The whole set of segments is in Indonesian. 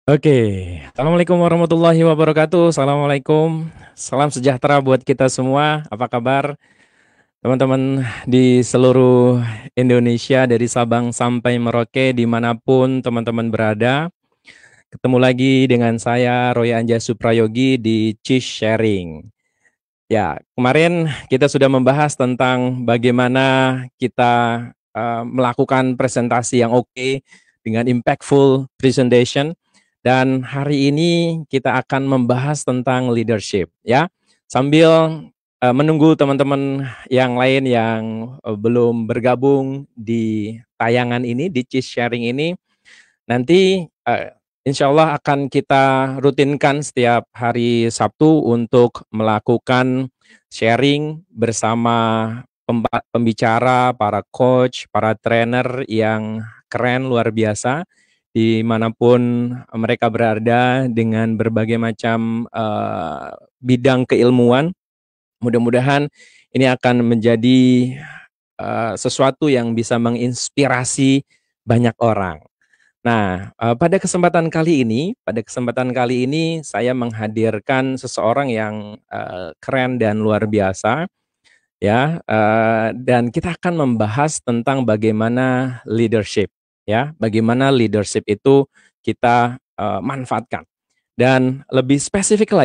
Oke, Assalamualaikum warahmatullahi wabarakatuh. Assalamualaikum, salam sejahtera buat kita semua. Apa kabar, teman-teman di seluruh Indonesia dari Sabang sampai Merauke, dimanapun teman-teman berada. Ketemu lagi dengan saya Roy Anja Suprayogi di Cheese Sharing. Ya, kemarin kita sudah membahas tentang bagaimana kita melakukan presentasi yang oke dengan impactful presentation. Dan hari ini kita akan membahas tentang leadership, ya. Sambil menunggu teman-teman yang lain yang belum bergabung di tayangan ini, di Cheese Sharing ini, nanti insya Allah akan kita rutinkan setiap hari Sabtu untuk melakukan sharing bersama pembicara, para coach, para trainer yang keren, luar biasa, dimanapun mereka berada dengan berbagai macam bidang keilmuan. Mudah-mudahan ini akan menjadi sesuatu yang bisa menginspirasi banyak orang. Nah, pada kesempatan kali ini saya menghadirkan seseorang yang keren dan luar biasa, ya. Dan kita akan membahas tentang bagaimana leadership, ya, bagaimana leadership itu kita manfaatkan. Dan lebih spesifik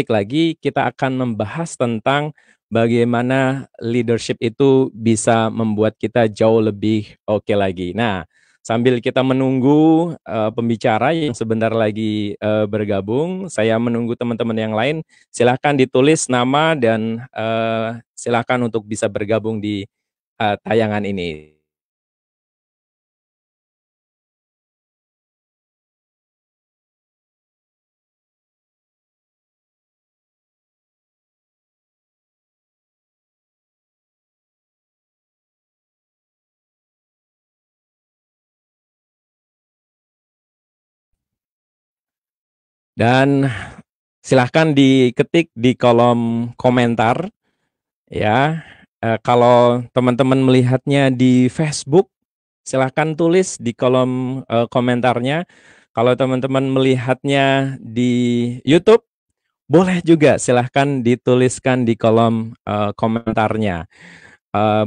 lagi, kita akan membahas tentang bagaimana leadership itu bisa membuat kita jauh lebih oke lagi. Nah, sambil kita menunggu pembicara yang sebentar lagi bergabung, saya menunggu teman-teman yang lain. Silahkan ditulis nama dan silahkan untuk bisa bergabung di tayangan ini. Dan silahkan diketik di kolom komentar, ya. Kalau teman-teman melihatnya di Facebook, silahkan tulis di kolom komentarnya. Kalau teman-teman melihatnya di YouTube, boleh juga silahkan dituliskan di kolom komentarnya.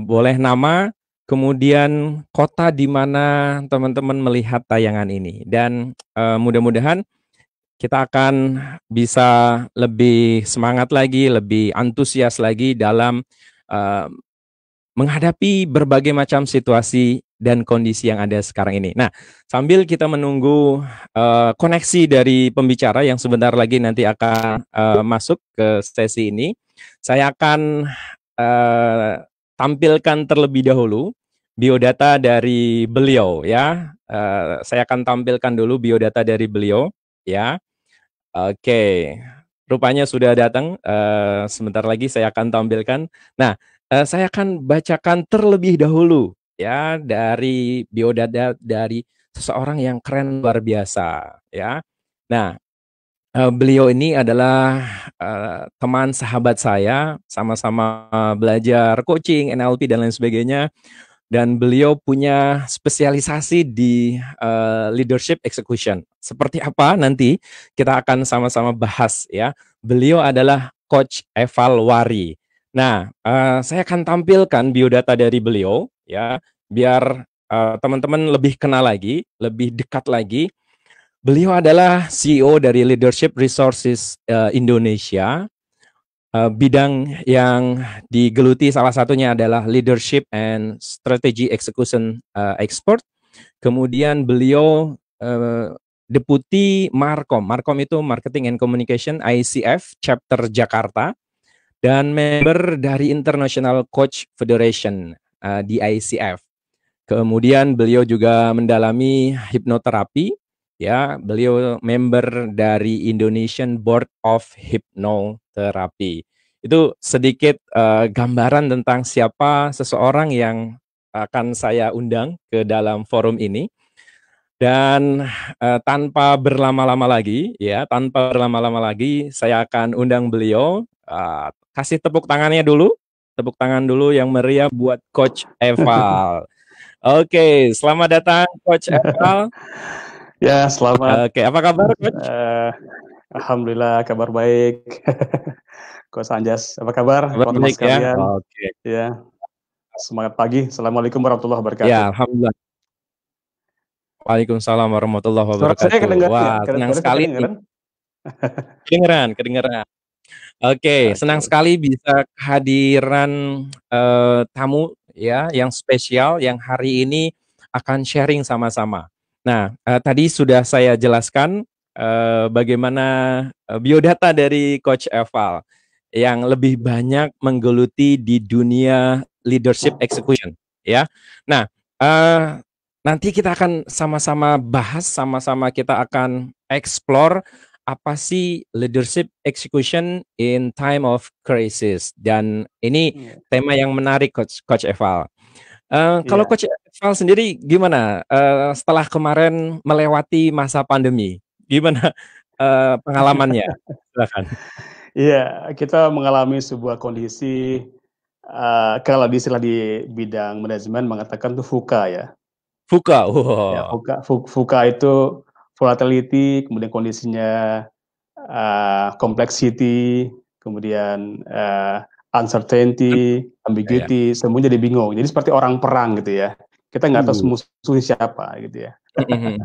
Boleh nama, kemudian kota di mana teman-teman melihat tayangan ini. Dan mudah-mudahan kita akan bisa lebih semangat lagi, lebih antusias lagi dalam uh, menghadapi berbagai macam situasi dan kondisi yang ada sekarang ini. Nah, sambil kita menunggu koneksi dari pembicara yang sebentar lagi nanti akan masuk ke sesi ini, saya akan tampilkan terlebih dahulu biodata dari beliau, ya. Saya akan tampilkan dulu biodata dari beliau, ya. Oke, rupanya sudah datang. Sebentar lagi saya akan tampilkan. Nah, saya akan bacakan terlebih dahulu, ya, dari biodata dari seseorang yang keren luar biasa, ya. Nah, beliau ini adalah teman sahabat saya, sama-sama belajar coaching, NLP dan lain sebagainya. Dan beliau punya spesialisasi di leadership execution. Seperti apa nanti kita akan sama-sama bahas, ya. Beliau adalah Coach Eval Wari. Nah, saya akan tampilkan biodata dari beliau, ya, biar teman-teman lebih kenal lagi, lebih dekat lagi. Beliau adalah CEO dari Leadership Resources Indonesia. Bidang yang digeluti salah satunya adalah Leadership and Strategy Execution Expert. Kemudian beliau Deputi Markom. Markom itu Marketing and Communication ICF Chapter Jakarta dan member dari International Coach Federation di ICF. Kemudian beliau juga mendalami hipnoterapi, ya. Beliau member dari Indonesian Board of Hypnotherapy. Itu sedikit gambaran tentang siapa seseorang yang akan saya undang ke dalam forum ini. Dan tanpa berlama-lama lagi, ya, saya akan undang beliau. Kasih tepuk tangannya dulu, tepuk tangan dulu yang meriah buat Coach Eval. Oke, selamat datang Coach Eval. Ya, selamat. Oke, apa kabar, Coach? Alhamdulillah kabar baik. Coach Anjas, apa kabar Kabar teman-teman baik ya? sekalian? Oke. Ya, semangat pagi. Assalamualaikum warahmatullahi wabarakatuh. Ya, alhamdulillah. Waalaikumsalam warahmatullahi Suara saya wabarakatuh. kedengaran nggak? Wah, senang Suara saya sekali nih. kedengaran? Kedengeran, kedengeran. Oke, senang Oke. sekali bisa kehadiran tamu ya yang spesial yang hari ini akan sharing sama-sama. Nah, tadi sudah saya jelaskan bagaimana biodata dari Coach Eval yang lebih banyak menggeluti di dunia leadership execution ya. Nah, eh, nanti kita akan sama-sama bahas, sama-sama kita akan explore apa sih leadership execution in time of crisis, dan ini Iya. tema yang menarik Coach Eval. Kalau Iya. Coach Eval sendiri gimana setelah kemarin melewati masa pandemi, gimana pengalamannya? Silakan. Iya, kita mengalami sebuah kondisi, kalau istilah di bidang manajemen mengatakan tuh VUCA ya. Buka, Ya, wow. VUCA itu volatility, kemudian kondisinya complexity, kemudian uncertainty, Ya, ya. ambiguity, semuanya jadi bingung. Jadi seperti orang perang gitu ya. Kita nggak tahu Uh. musuhnya siapa gitu ya. Mhm.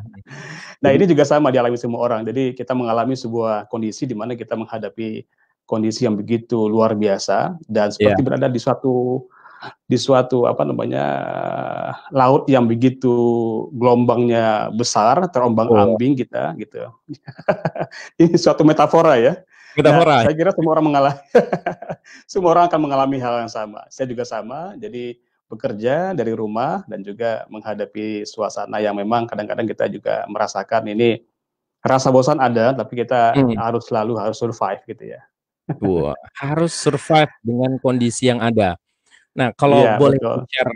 Nah Jadi, ini juga sama dialami semua orang. Jadi kita mengalami sebuah kondisi di mana kita menghadapi kondisi yang begitu luar biasa dan ya. seperti berada di suatu apa namanya laut yang begitu gelombangnya besar, Oh, terombang-ambing kita gitu. Ini suatu metafora ya. Nah, metafora. saya kira semua orang mengalami semua orang akan mengalami hal yang sama. Saya juga sama. Jadi bekerja dari rumah dan juga menghadapi suasana yang memang kadang-kadang kita juga merasakan ini rasa bosan ada, tapi kita Hmm. harus survive gitu ya. Wah, harus survive dengan kondisi yang ada. Nah, kalau Iya, boleh betul. share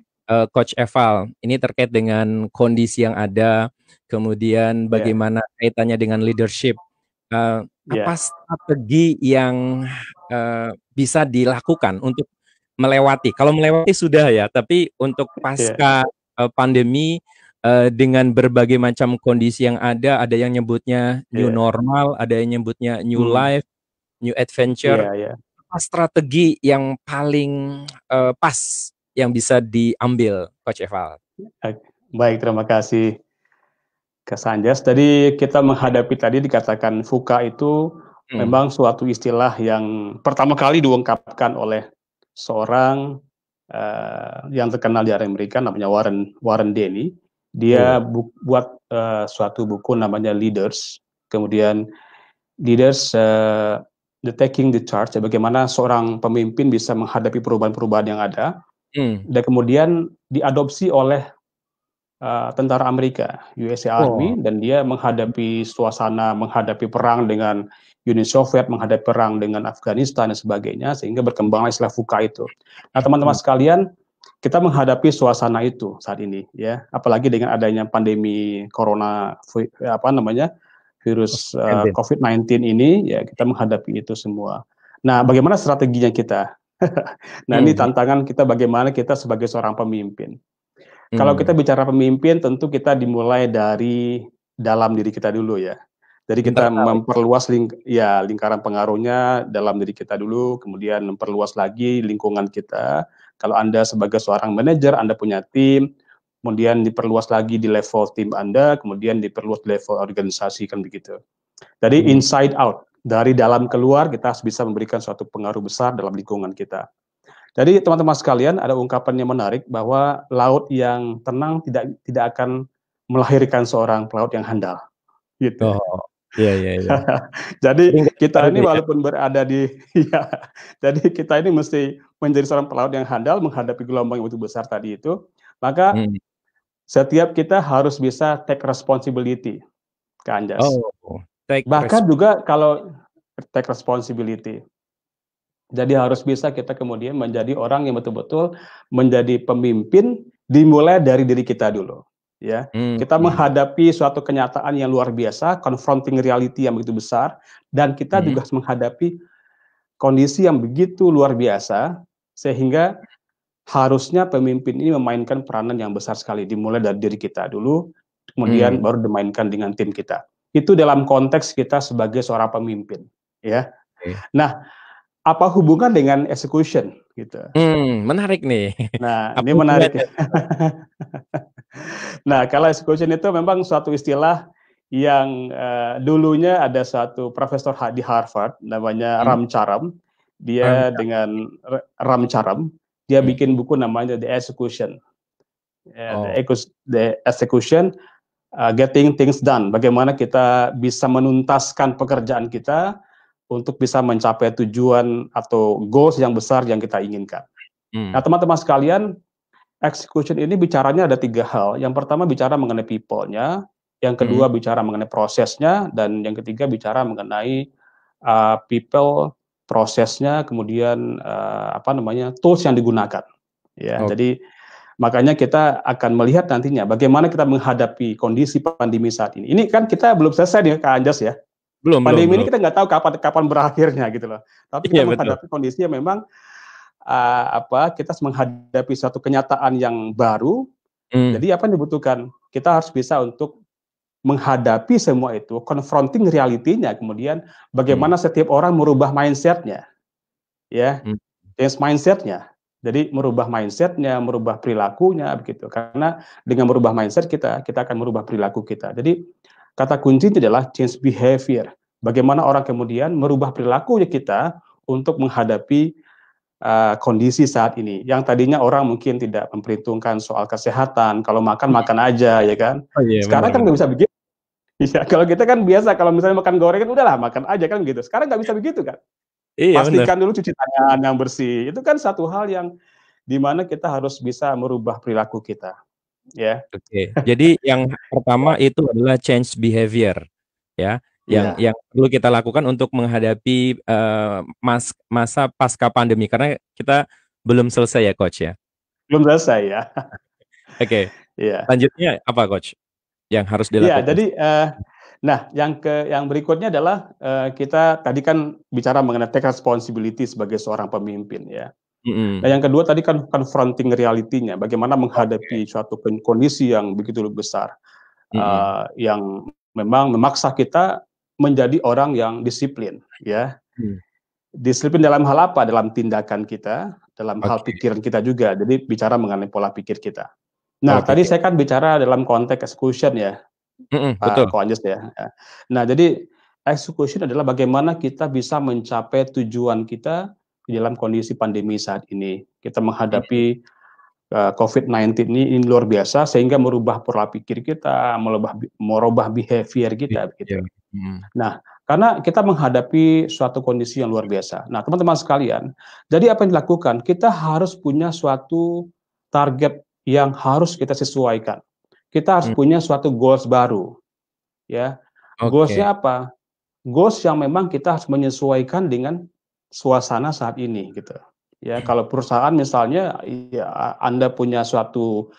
Coach Eval, ini terkait dengan kondisi yang ada, kemudian Iya, bagaimana kaitannya dengan leadership. Apa iya, strategi yang bisa dilakukan untuk melewati? Kalau melewati sudah ya, tapi untuk iya, pasca pandemi dengan berbagai macam kondisi yang ada yang nyebutnya new iya. normal, ada yang nyebutnya new Hmm, life, new adventure. iya, iya. Apa strategi yang paling pas yang bisa diambil Coach Eval? Baik, terima kasih Kak Sanjas. Tadi kita menghadapi tadi dikatakan VUCA itu Hmm. memang suatu istilah yang pertama kali diungkapkan oleh seorang yang terkenal di Amerika namanya Warren Warren Denny. Dia Oh. buat suatu buku namanya Leaders. Kemudian Leaders the Taking the Charge, ya, bagaimana seorang pemimpin bisa menghadapi perubahan-perubahan yang ada Hmm. dan kemudian diadopsi oleh tentara Amerika, USA Oh. Army, dan dia menghadapi suasana, menghadapi perang dengan Uni Soviet, menghadapi perang dengan Afghanistan dan sebagainya, sehingga berkembanglah istilah VUCA itu. Nah, teman-teman Hmm. sekalian, kita menghadapi suasana itu saat ini, ya, apalagi dengan adanya pandemi corona, apa namanya, virus COVID-19. COVID-19 ini, ya, kita menghadapi itu semua. Nah, bagaimana strateginya kita? Nah, ini Hmm. tantangan kita bagaimana kita sebagai seorang pemimpin. Kalau kita Hmm. bicara pemimpin, tentu kita dimulai dari dalam diri kita dulu ya. Jadi kita Internal. memperluas lingkaran pengaruhnya dalam diri kita dulu, kemudian memperluas lagi lingkungan kita. Kalau Anda sebagai seorang manajer, Anda punya tim, kemudian diperluas lagi di level tim Anda, kemudian diperluas di level organisasi, kan begitu. Jadi Hmm. inside out, dari dalam keluar kita bisa memberikan suatu pengaruh besar dalam lingkungan kita. Jadi teman-teman sekalian, ada ungkapan yang menarik bahwa laut yang tenang tidak akan melahirkan seorang pelaut yang handal, gitu. Oh, iya, iya, iya. Jadi Sering dengar kita itu ini ya. walaupun berada di ya, jadi kita ini mesti menjadi seorang pelaut yang handal menghadapi gelombang yang begitu besar tadi itu. Maka Hmm. setiap kita harus bisa take responsibility, Kak Anjas. Oh, take Bahkan risk. juga kalau take responsibility. Jadi harus bisa kita kemudian menjadi orang yang betul-betul menjadi pemimpin dimulai dari diri kita dulu, ya. Hmm. Kita menghadapi suatu kenyataan yang luar biasa, confronting reality yang begitu besar, dan kita Hmm. juga menghadapi kondisi yang begitu luar biasa, sehingga harusnya pemimpin ini memainkan peranan yang besar sekali, dimulai dari diri kita dulu, kemudian baru dimainkan dengan tim kita. Itu dalam konteks kita sebagai seorang pemimpin, ya. Oke. Nah, apa hubungan dengan execution gitu? Menarik nih. Nah, Apa ini menarik ya. hubungannya? Nah, kalau execution itu memang suatu istilah yang dulunya ada suatu profesor di Harvard namanya Mhm, Ram Charam. Dia Ramcak. dengan Ram Charam, dia Mhm. bikin buku namanya The Execution. Oh, The Execution, Getting Things Done. Bagaimana kita bisa menuntaskan pekerjaan kita untuk bisa mencapai tujuan atau goals yang besar yang kita inginkan. Nah, mmm, teman-teman sekalian, execution ini bicaranya ada 3 hal. Yang pertama bicara mengenai people-nya, yang mhm, kedua bicara mengenai prosesnya, dan yang ketiga bicara mengenai people, prosesnya, kemudian tools yang digunakan. Ya, oke. jadi makanya kita akan melihat nantinya bagaimana kita menghadapi kondisi pandemi saat ini. Ini kan kita belum selesai nih Kak Anjas ya. Belum belum Pandemi ini belum. kita nggak tahu kapan kapan berakhirnya gitu loh. Tapi kita Iya betul. menghadapi kondisi yang memang kita menghadapi suatu kenyataan yang baru. Mmm, Jadi apa yang dibutuhkan? Kita harus bisa untuk menghadapi semua itu, confronting realitinya, kemudian mhm, bagaimana setiap orang merubah mindsetnya, ya, mmm, change mindsetnya. Jadi merubah mindsetnya, merubah perilakunya, begitu. Karena dengan merubah mindset kita, kita akan merubah perilaku kita. Jadi kata kunci itu adalah change behavior. Bagaimana orang kemudian merubah perilaku kita untuk menghadapi kondisi saat ini. Yang tadinya orang mungkin tidak memperhitungkan soal kesehatan, kalau makan, mhm. makan aja ya kan. Oh iya, Sekarang bener kan bener. nggak bisa begitu. Ya, kalau kita kan biasa kalau misalnya makan gorengan, udahlah makan aja kan gitu. Sekarang nggak bisa begitu kan. Iya bener. Pastikan dulu cuci tangan yang bersih. Itu kan satu hal yang di mana kita harus bisa merubah perilaku kita, ya. Oke. Jadi yang pertama itu adalah change behavior, ya, Iya, yang perlu kita lakukan untuk menghadapi, masa pasca pandemi karena kita belum selesai ya, Coach, ya? belum selesai ya. Oke, Iya. lanjutnya apa, Coach, yang harus Iya, dilakukan? jadi, nah yang berikutnya adalah, kita tadi kan bicara mengenai take responsibility sebagai seorang pemimpin ya. Nah, Mhm. yang kedua tadi kan confronting reality-nya, bagaimana Oke. menghadapi suatu kondisi yang begitu besar, Mhm. yang memang memaksa kita menjadi orang yang disiplin, ya. Mmm. Disiplin dalam hal apa? Dalam tindakan kita, dalam hal Oke pikiran kita juga, jadi bicara mengenai pola pikir kita. Nah, oke tadi oke. saya kan bicara dalam konteks execution ya, Mhm, betul. Pak Koanjes ya. Nah, jadi execution adalah bagaimana kita bisa mencapai tujuan kita di dalam kondisi pandemi saat ini. Kita Mhm. menghadapi COVID-19 ini luar biasa sehingga merubah pola pikir kita, merubah behavior kita Iya, begitu. mhm. Nah, karena kita menghadapi suatu kondisi yang luar biasa. Nah, teman-teman sekalian, jadi apa yang dilakukan? Kita harus punya suatu target yang harus kita sesuaikan. Kita harus Mmm, punya suatu goals baru, ya. oke. Goals-nya apa? Goals yang memang kita harus menyesuaikan dengan suasana saat ini gitu. Ya, kalau perusahaan misalnya ya Anda punya suatu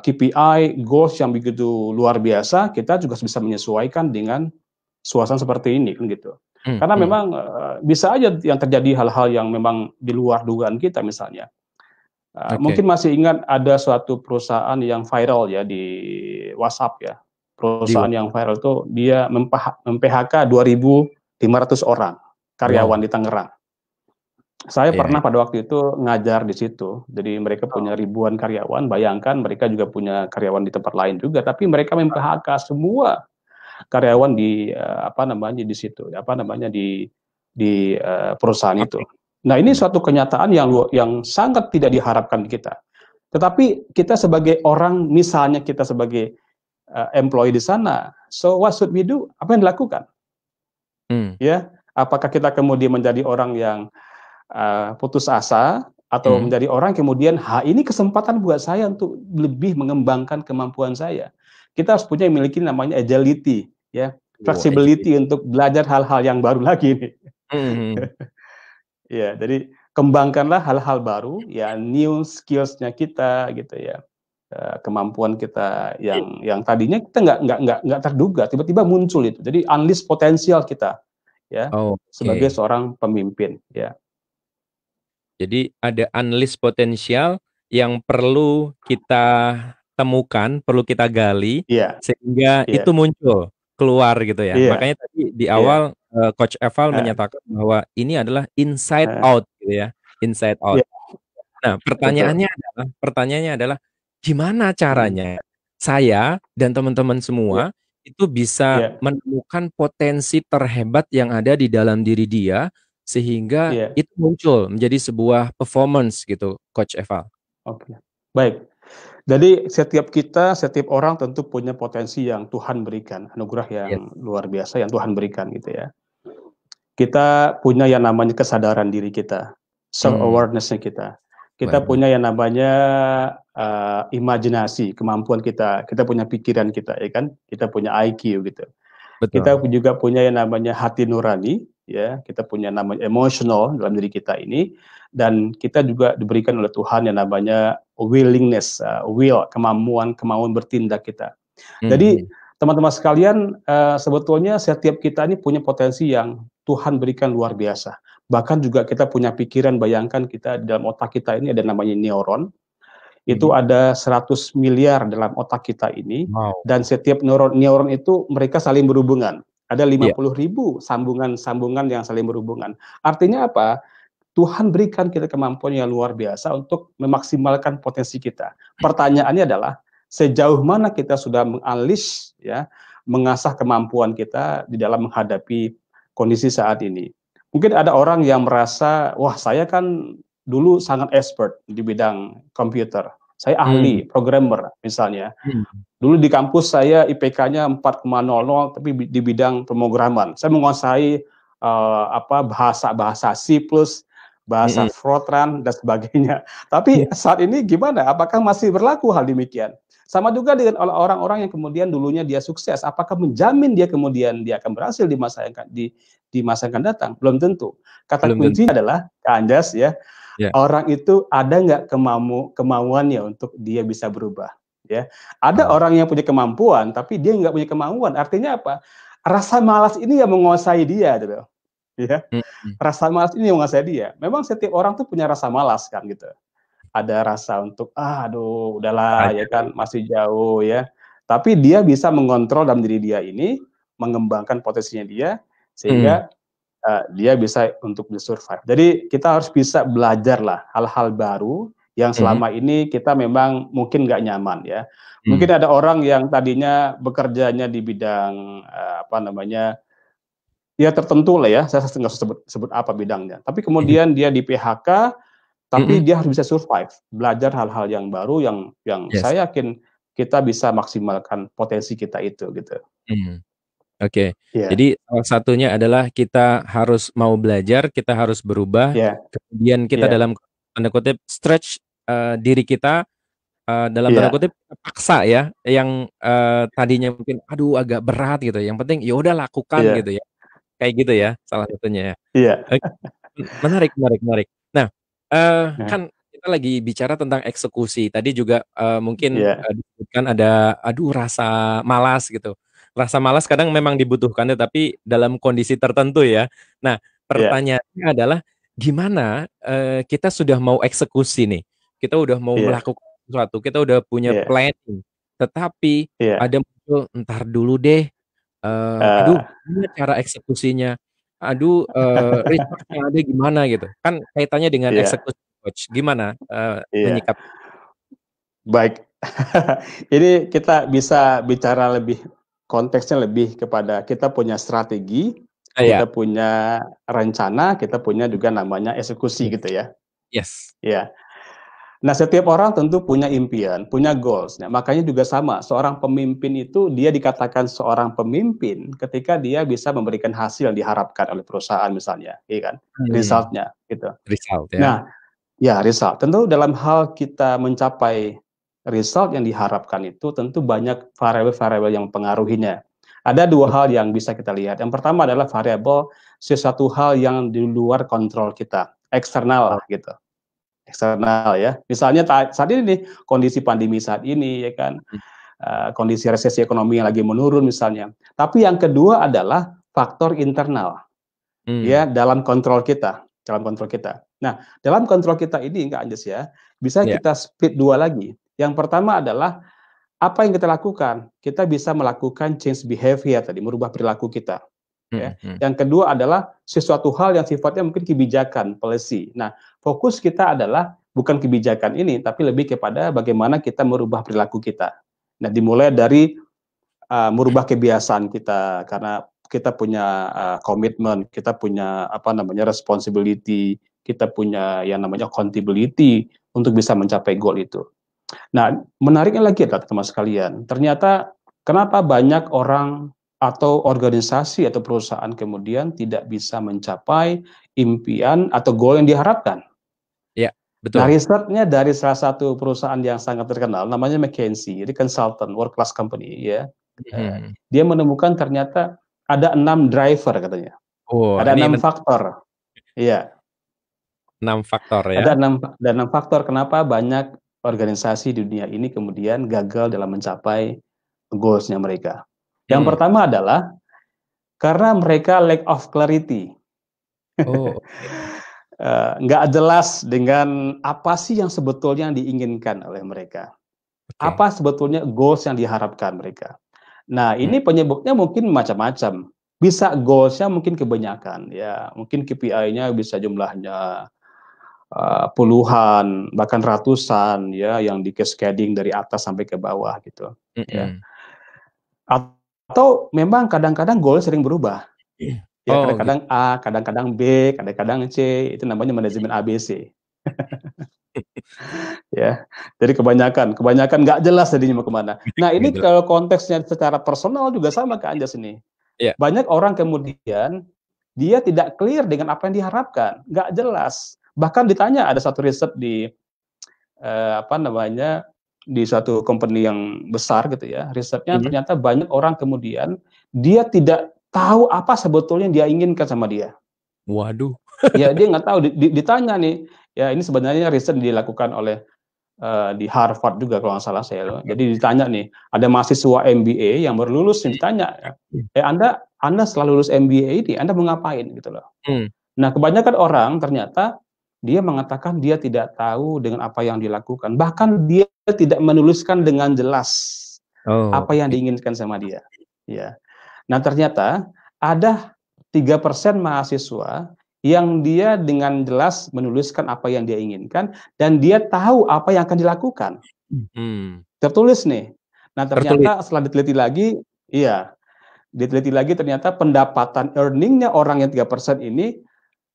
KPI, goals yang begitu luar biasa, kita juga bisa menyesuaikan dengan suasana seperti ini kan gitu. Mhm Karena mhm. memang bisa aja yang terjadi hal-hal yang memang di luar dugaan kita misalnya. Oke. Mungkin masih ingat ada suatu perusahaan yang viral ya di WhatsApp ya. Di Perusahaan yang WhatsApp. viral itu dia mem-PHK 2.500 orang karyawan Wow. di Tangerang. Saya Iya pernah iya. pada waktu itu ngajar di situ. Jadi mereka Oh, punya ribuan karyawan, bayangkan mereka juga punya karyawan di tempat lain juga, tapi mereka mem-PHK semua karyawan di di situ, perusahaan itu. oke. Nah, ini Mhm. suatu kenyataan yang sangat tidak diharapkan kita. Tetapi kita sebagai orang, misalnya kita sebagai employee di sana, so what should we do? Apa yang dilakukan? Mmm, Ya, apakah kita kemudian menjadi orang yang putus asa atau mhm. menjadi orang kemudian, ini kesempatan buat saya untuk lebih mengembangkan kemampuan saya. Kita harus punya memiliki namanya agility, ya, Oh, agility. flexibility untuk belajar hal-hal yang baru lagi nih. Mhm mhm. Ya, jadi kembangkanlah hal-hal baru, ya new skills-nya kita gitu ya, kemampuan kita Iya. yang tadinya kita nggak terduga, tiba-tiba muncul itu. Jadi unleash potensial kita, ya, sebagai Oke. seorang pemimpin, ya. Jadi ada unleash potensial yang perlu kita temukan, perlu kita gali Iya, sehingga iya, itu muncul keluar gitu ya. iya, Makanya tadi di iya, awal Coach Eval heeh, menyatakan bahwa ini adalah inside heeh, out gitu ya, inside out. iya, Nah, betul, pertanyaannya adalah gimana mhm, caranya saya dan teman-teman iya, semua itu bisa iya, menemukan potensi terhebat yang ada di dalam diri dia sehingga iya, itu muncul menjadi sebuah performance gitu, Coach Eval. oke. Baik, jadi setiap kita, setiap orang tentu punya potensi yang Tuhan berikan, anugerah yang Yes. luar biasa yang Tuhan berikan gitu ya. Kita punya yang namanya kesadaran diri kita, self Hmm, awareness-nya kita. Kita baik. punya yang namanya, imajinasi, kemampuan kita, kita punya pikiran kita ya kan, kita punya IQ gitu. Kita Betul. juga punya yang namanya hati nurani, ya, kita punya namanya emosional dalam diri kita ini, dan kita juga diberikan oleh Tuhan yang namanya willingness, will, kemauan bertindak kita. Jadi Mhm. teman-teman sekalian, sebetulnya setiap kita ini punya potensi yang Tuhan berikan luar biasa. Bahkan juga kita punya pikiran, bayangkan kita di dalam otak kita ini ada namanya neuron, itu Mhm. ada 100 miliar dalam otak kita ini, Wow. dan setiap neuron itu mereka saling berhubungan. Ada Iya. 50.000 sambungan-sambungan yang saling berhubungan. Artinya apa? Tuhan berikan kita kemampuan yang luar biasa untuk memaksimalkan potensi kita. Pertanyaannya adalah sejauh mana kita sudah mengalis ya, mengasah kemampuan kita di dalam menghadapi kondisi saat ini. Mungkin ada orang yang merasa, wah saya kan dulu sangat expert di bidang komputer. Saya Hmm. ahli programmer misalnya. Hmm. Dulu di kampus saya IPK-nya 4,00 tapi di bidang pemrograman. Saya menguasai bahasa-bahasa C+, bahasa Mhm. Fortran dan sebagainya. Tapi saat ini gimana? Apakah masih berlaku hal demikian? Sama juga dengan orang-orang yang kemudian dulunya dia sukses, apakah menjamin dia kemudian dia akan berhasil di masa yang akan datang? Belum tentu. Kata Belum tentu. kuncinya adalah Kak Anjas ya, Ya. orang itu ada nggak kemauannya untuk dia bisa berubah, ya. Ada Wow. orang yang punya kemampuan, tapi dia nggak punya kemauan. Artinya apa? Rasa malas ini yang menguasai dia, gitu, ya. Mhm. Rasa malas ini yang menguasai dia. Memang setiap orang tuh punya rasa malas kan, gitu. Ada rasa untuk, "Ah, aduh, udahlah, Aja ya dulu. kan, masih jauh," ya. Tapi dia bisa mengontrol dalam diri dia ini, mengembangkan potensinya dia, Mhm. sehingga dia bisa untuk survive. Jadi kita harus bisa belajar lah hal-hal baru yang Mhm. selama ini kita memang mungkin nggak nyaman ya. Mhm. Mungkin ada orang yang tadinya bekerjanya di bidang apa namanya ya tertentu lah ya. Saya nggak usah sebut apa bidangnya. Tapi Mhm. kemudian dia di PHK, tapi Mhm. dia harus bisa survive, belajar hal-hal yang baru yang Yes. saya yakin kita bisa maksimalkan potensi kita itu gitu. Mhm. Oke. Iya, Jadi salah satunya adalah kita harus mau belajar, kita harus berubah, iya, kemudian kita iya, dalam tanda kutip stretch, diri kita, dalam tanda iya, kutip paksa ya, yang, tadinya mungkin aduh agak berat gitu, yang penting ya udah lakukan iya, gitu ya. Kayak gitu ya salah satunya ya. iya. Oke, menarik menarik menarik. Nah, Nah, kan kita lagi bicara tentang eksekusi. Tadi juga, mungkin, iya, disebutkan ada, aduh rasa malas gitu. Rasa malas kadang memang dibutuhkan, tetapi dalam kondisi tertentu ya. Nah, iya, pertanyaannya adalah gimana, kita sudah mau eksekusi nih, kita udah mau iya, melakukan sesuatu, kita udah punya iya, planning, tetapi iya, ada muncul, "Entar dulu deh, aduh eee, gimana cara eksekusinya? Aduh, resource-nya ada gimana?" Gitu. Kan kaitannya dengan iya, eksekusi Coach, gimana, iya. menyikapi Baik. Ini kita bisa bicara lebih konteksnya lebih kepada kita punya strategi, ya, kita punya rencana, kita punya juga namanya eksekusi yes gitu ya. yes, Iya. Nah, setiap orang tentu punya impian, punya goals. Nah, makanya juga sama, seorang pemimpin itu dia dikatakan seorang pemimpin ketika dia bisa memberikan hasil yang diharapkan oleh perusahaan misalnya, iya kan? hmm, Result-nya gitu. result ya, Nah, ya, result. Tentu dalam hal kita mencapai result yang diharapkan itu tentu banyak variabel-variabel yang mempengaruhinya. Ada dua hal yang bisa kita lihat. Yang pertama adalah variabel sesuatu hal yang di luar kontrol kita, eksternal betul, lah gitu, eksternal ya. Misalnya saat ini nih, kondisi pandemi saat ini ya kan, mhm, kondisi resesi ekonomi yang lagi menurun misalnya. Tapi yang kedua adalah faktor internal. Ya, mmm, dalam kontrol kita. Nah, dalam kontrol kita ini Kak Anjas ya, bisa iya, kita split 2 lagi. Yang pertama adalah apa yang kita lakukan? Kita bisa melakukan change behavior tadi, merubah perilaku kita. Ya. Yang kedua adalah sesuatu hal yang sifatnya mungkin kebijakan, policy. Nah, fokus kita adalah bukan kebijakan ini, tapi lebih kepada bagaimana kita merubah perilaku kita. Nah, dimulai dari merubah kebiasaan kita, karena kita punya komitmen, kita punya responsibility, kita punya yang namanya accountability untuk bisa mencapai goal itu. Nah, menariknya lagi teman-teman sekalian, ternyata kenapa banyak orang atau organisasi atau perusahaan kemudian tidak bisa mencapai impian atau goal yang diharapkan. Ya, Nah, betul. risetnya dari salah satu perusahaan yang sangat terkenal, namanya McKinsey, ini consultant, world class company, ya. Dia menemukan ternyata ada 6 driver katanya. Oh, Ada ini 6 faktor. Iya. 6 faktor ya. Ada 6 faktor kenapa banyak organisasi di dunia ini kemudian gagal dalam mencapai goals-nya mereka. Yang pertama adalah karena mereka lack of clarity. Oh, oke. Nggak jelas dengan apa sih yang sebetulnya diinginkan oleh mereka. Oke. Apa sebetulnya goals yang diharapkan mereka. Nah, ini penyebabnya mungkin macam-macam. Bisa goals-nya mungkin kebanyakan, ya. Mungkin KPI-nya bisa jumlahnya puluhan, bahkan ratusan, ya, yang di cascading dari atas sampai ke bawah gitu, ya. Atau memang kadang-kadang goal sering berubah. Ya, Oh, gitu. kadang-kadang A, kadang-kadang B, kadang-kadang C, itu namanya manajemen ABC. Ya, jadi kebanyakan nggak jelas jadinya mau kemana. Nah, Nggak ini jelas. kalau konteksnya secara personal juga sama Kak Anjas ini. Iya. Banyak orang kemudian dia tidak clear dengan apa yang diharapkan, nggak jelas. Bahkan ditanya ada satu riset di di suatu company yang besar gitu ya, risetnya ternyata banyak orang kemudian dia tidak tahu apa sebetulnya yang dia inginkan sama dia. Waduh. Ya, dia nggak tahu, ditanya nih, ya ini sebenarnya riset dilakukan oleh di Harvard juga kalau nggak salah saya. Jadi ditanya nih, ada mahasiswa MBA yang baru lulus ditanya, Anda setelah lulus MBA ini Anda mau ngapain gitu loh. Nah, kebanyakan orang ternyata dia mengatakan dia tidak tahu dengan apa yang dilakukan. Bahkan dia tidak menuliskan dengan jelas Oh, apa yang oke. diinginkan sama dia. Ya. Nah, ternyata ada 3% mahasiswa yang dia dengan jelas menuliskan apa yang dia inginkan dan dia tahu apa yang akan dilakukan. Tertulis nih. Nah, Tertulis. ternyata setelah diteliti lagi, iya, diteliti lagi ternyata pendapatan earning-nya orang yang 3% ini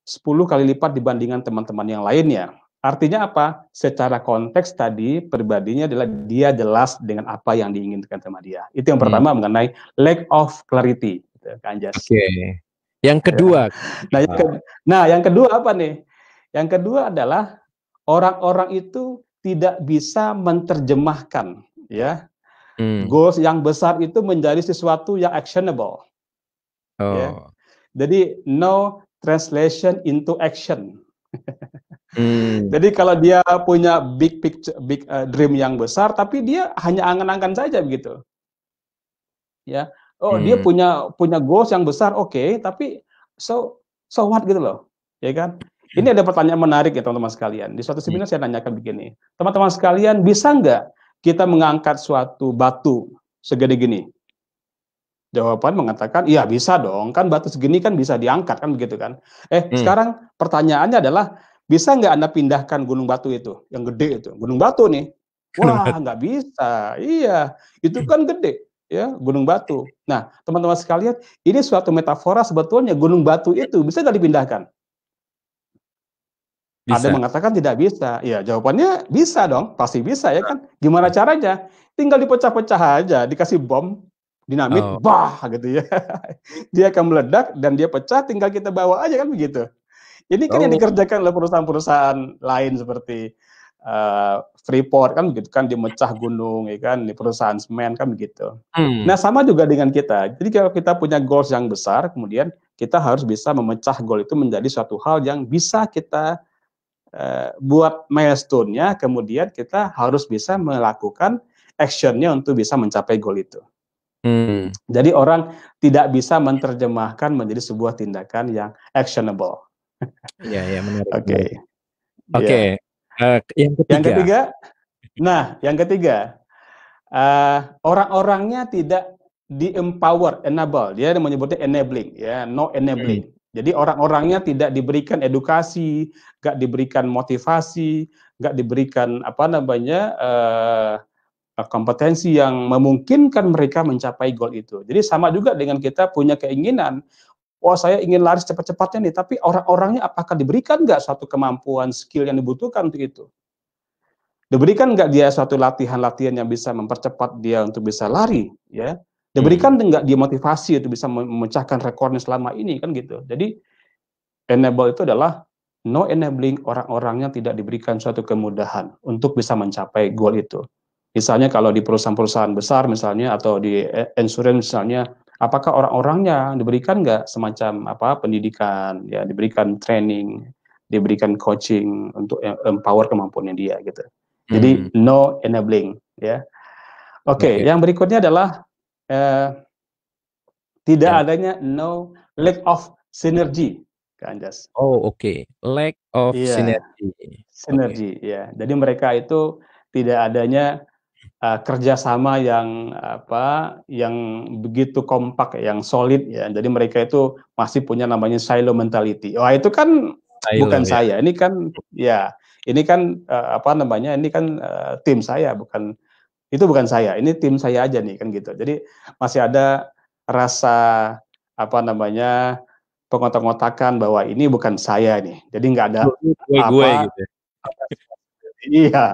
10 kali lipat dibandingkan teman-teman yang lainnya. Artinya apa? Secara konteks tadi pribadinya adalah dia jelas dengan apa yang diinginkan sama dia. Itu yang pertama mengenai lack of clarity, gitu, Kak Anjas. Oke. Yang kedua. Nah, yang kedua apa nih? Yang kedua adalah orang-orang itu tidak bisa menerjemahkan, ya, goals yang besar itu menjadi sesuatu yang actionable. Ya. Oh. Jadi no translation into action. Jadi kalau dia punya big picture, big dream yang besar, tapi dia hanya angan-angan saja begitu. Ya, dia punya goals yang besar, oke, tapi so what gitu loh, ya kan? Ini ada pertanyaan menarik ya teman-teman sekalian. Di suatu seminar saya nanyakan begini, teman-teman sekalian bisa nggak kita mengangkat suatu batu segede gini? Jawaban mengatakan, iya bisa dong, kan batu segini kan bisa diangkat kan begitu kan. Sekarang pertanyaannya adalah, bisa nggak Anda pindahkan gunung batu itu, yang gede itu, gunung batu nih? Wah, nggak bisa, iya, itu kan gede, ya, gunung batu. Nah, teman-teman sekalian, ini suatu metafora sebetulnya gunung batu itu bisa nggak dipindahkan? Ada Bisa. mengatakan tidak bisa, ya jawabannya bisa dong, pasti bisa ya kan. Gimana caranya? Tinggal dipecah-pecah aja, dikasih bom, dinamit, Oh. bah gitu ya. Dia akan meledak dan dia pecah, tinggal kita bawa aja kan begitu. Ini kan yang Oh. dikerjakan oleh perusahaan-perusahaan lain seperti Freeport kan begitu kan, dia mecah gunung ya kan, di perusahaan semen kan begitu. Nah, sama juga dengan kita. Jadi kalau kita punya goals yang besar, kemudian kita harus bisa memecah goal itu menjadi suatu hal yang bisa kita buat milestone-nya, kemudian kita harus bisa melakukan action-nya untuk bisa mencapai goal itu. Jadi orang tidak bisa menerjemahkan menjadi sebuah tindakan yang actionable. Iya, menarik. Oke. Oke, Ya. yang Yang ketiga. ketiga, nah, yang ketiga, orang-orangnya tidak di-empower, enable. Dia menyebutnya enabling, ya, no Hmm. enabling. Jadi orang-orangnya tidak diberikan edukasi, nggak diberikan motivasi, nggak diberikan kompetensi yang memungkinkan mereka mencapai goal itu. Jadi sama juga dengan kita punya keinginan, oh saya ingin lari cepat-cepatnya nih, tapi orang-orangnya apakah diberikan nggak suatu kemampuan, skill yang dibutuhkan untuk itu? Diberikan nggak dia suatu latihan-latihan yang bisa mempercepat dia untuk bisa lari, ya? Hmm. Diberikan nggak dia motivasi untuk bisa memecahkan rekornya selama ini, kan gitu. Jadi enable itu adalah no enabling, orang-orangnya tidak diberikan suatu kemudahan untuk bisa mencapai goal itu. Misalnya kalau di perusahaan-perusahaan besar misalnya atau di insurance misalnya, apakah orang-orangnya diberikan nggak semacam pendidikan, ya diberikan training, diberikan coaching untuk empower kemampuannya dia gitu. Hmm. Jadi no enabling, ya. Oke, Oke. yang berikutnya adalah eh, tidak Ya. adanya no lack of synergy, Kak Anjas. Oh, oke. Lack of Iya, synergy. Oke. sinergi, ya. Jadi mereka itu tidak adanya kerjasama yang begitu kompak, yang solid, ya. Jadi mereka itu masih punya namanya silo mentality. Wah itu kan bukan Silo ya. saya. Ini kan ya, ini kan ini kan tim saya, bukan itu bukan saya. Ini tim saya aja nih kan gitu. Jadi masih ada rasa pengotak-ngotakan bahwa ini bukan saya nih. Jadi nggak ada Gue apa gitu ya. iya.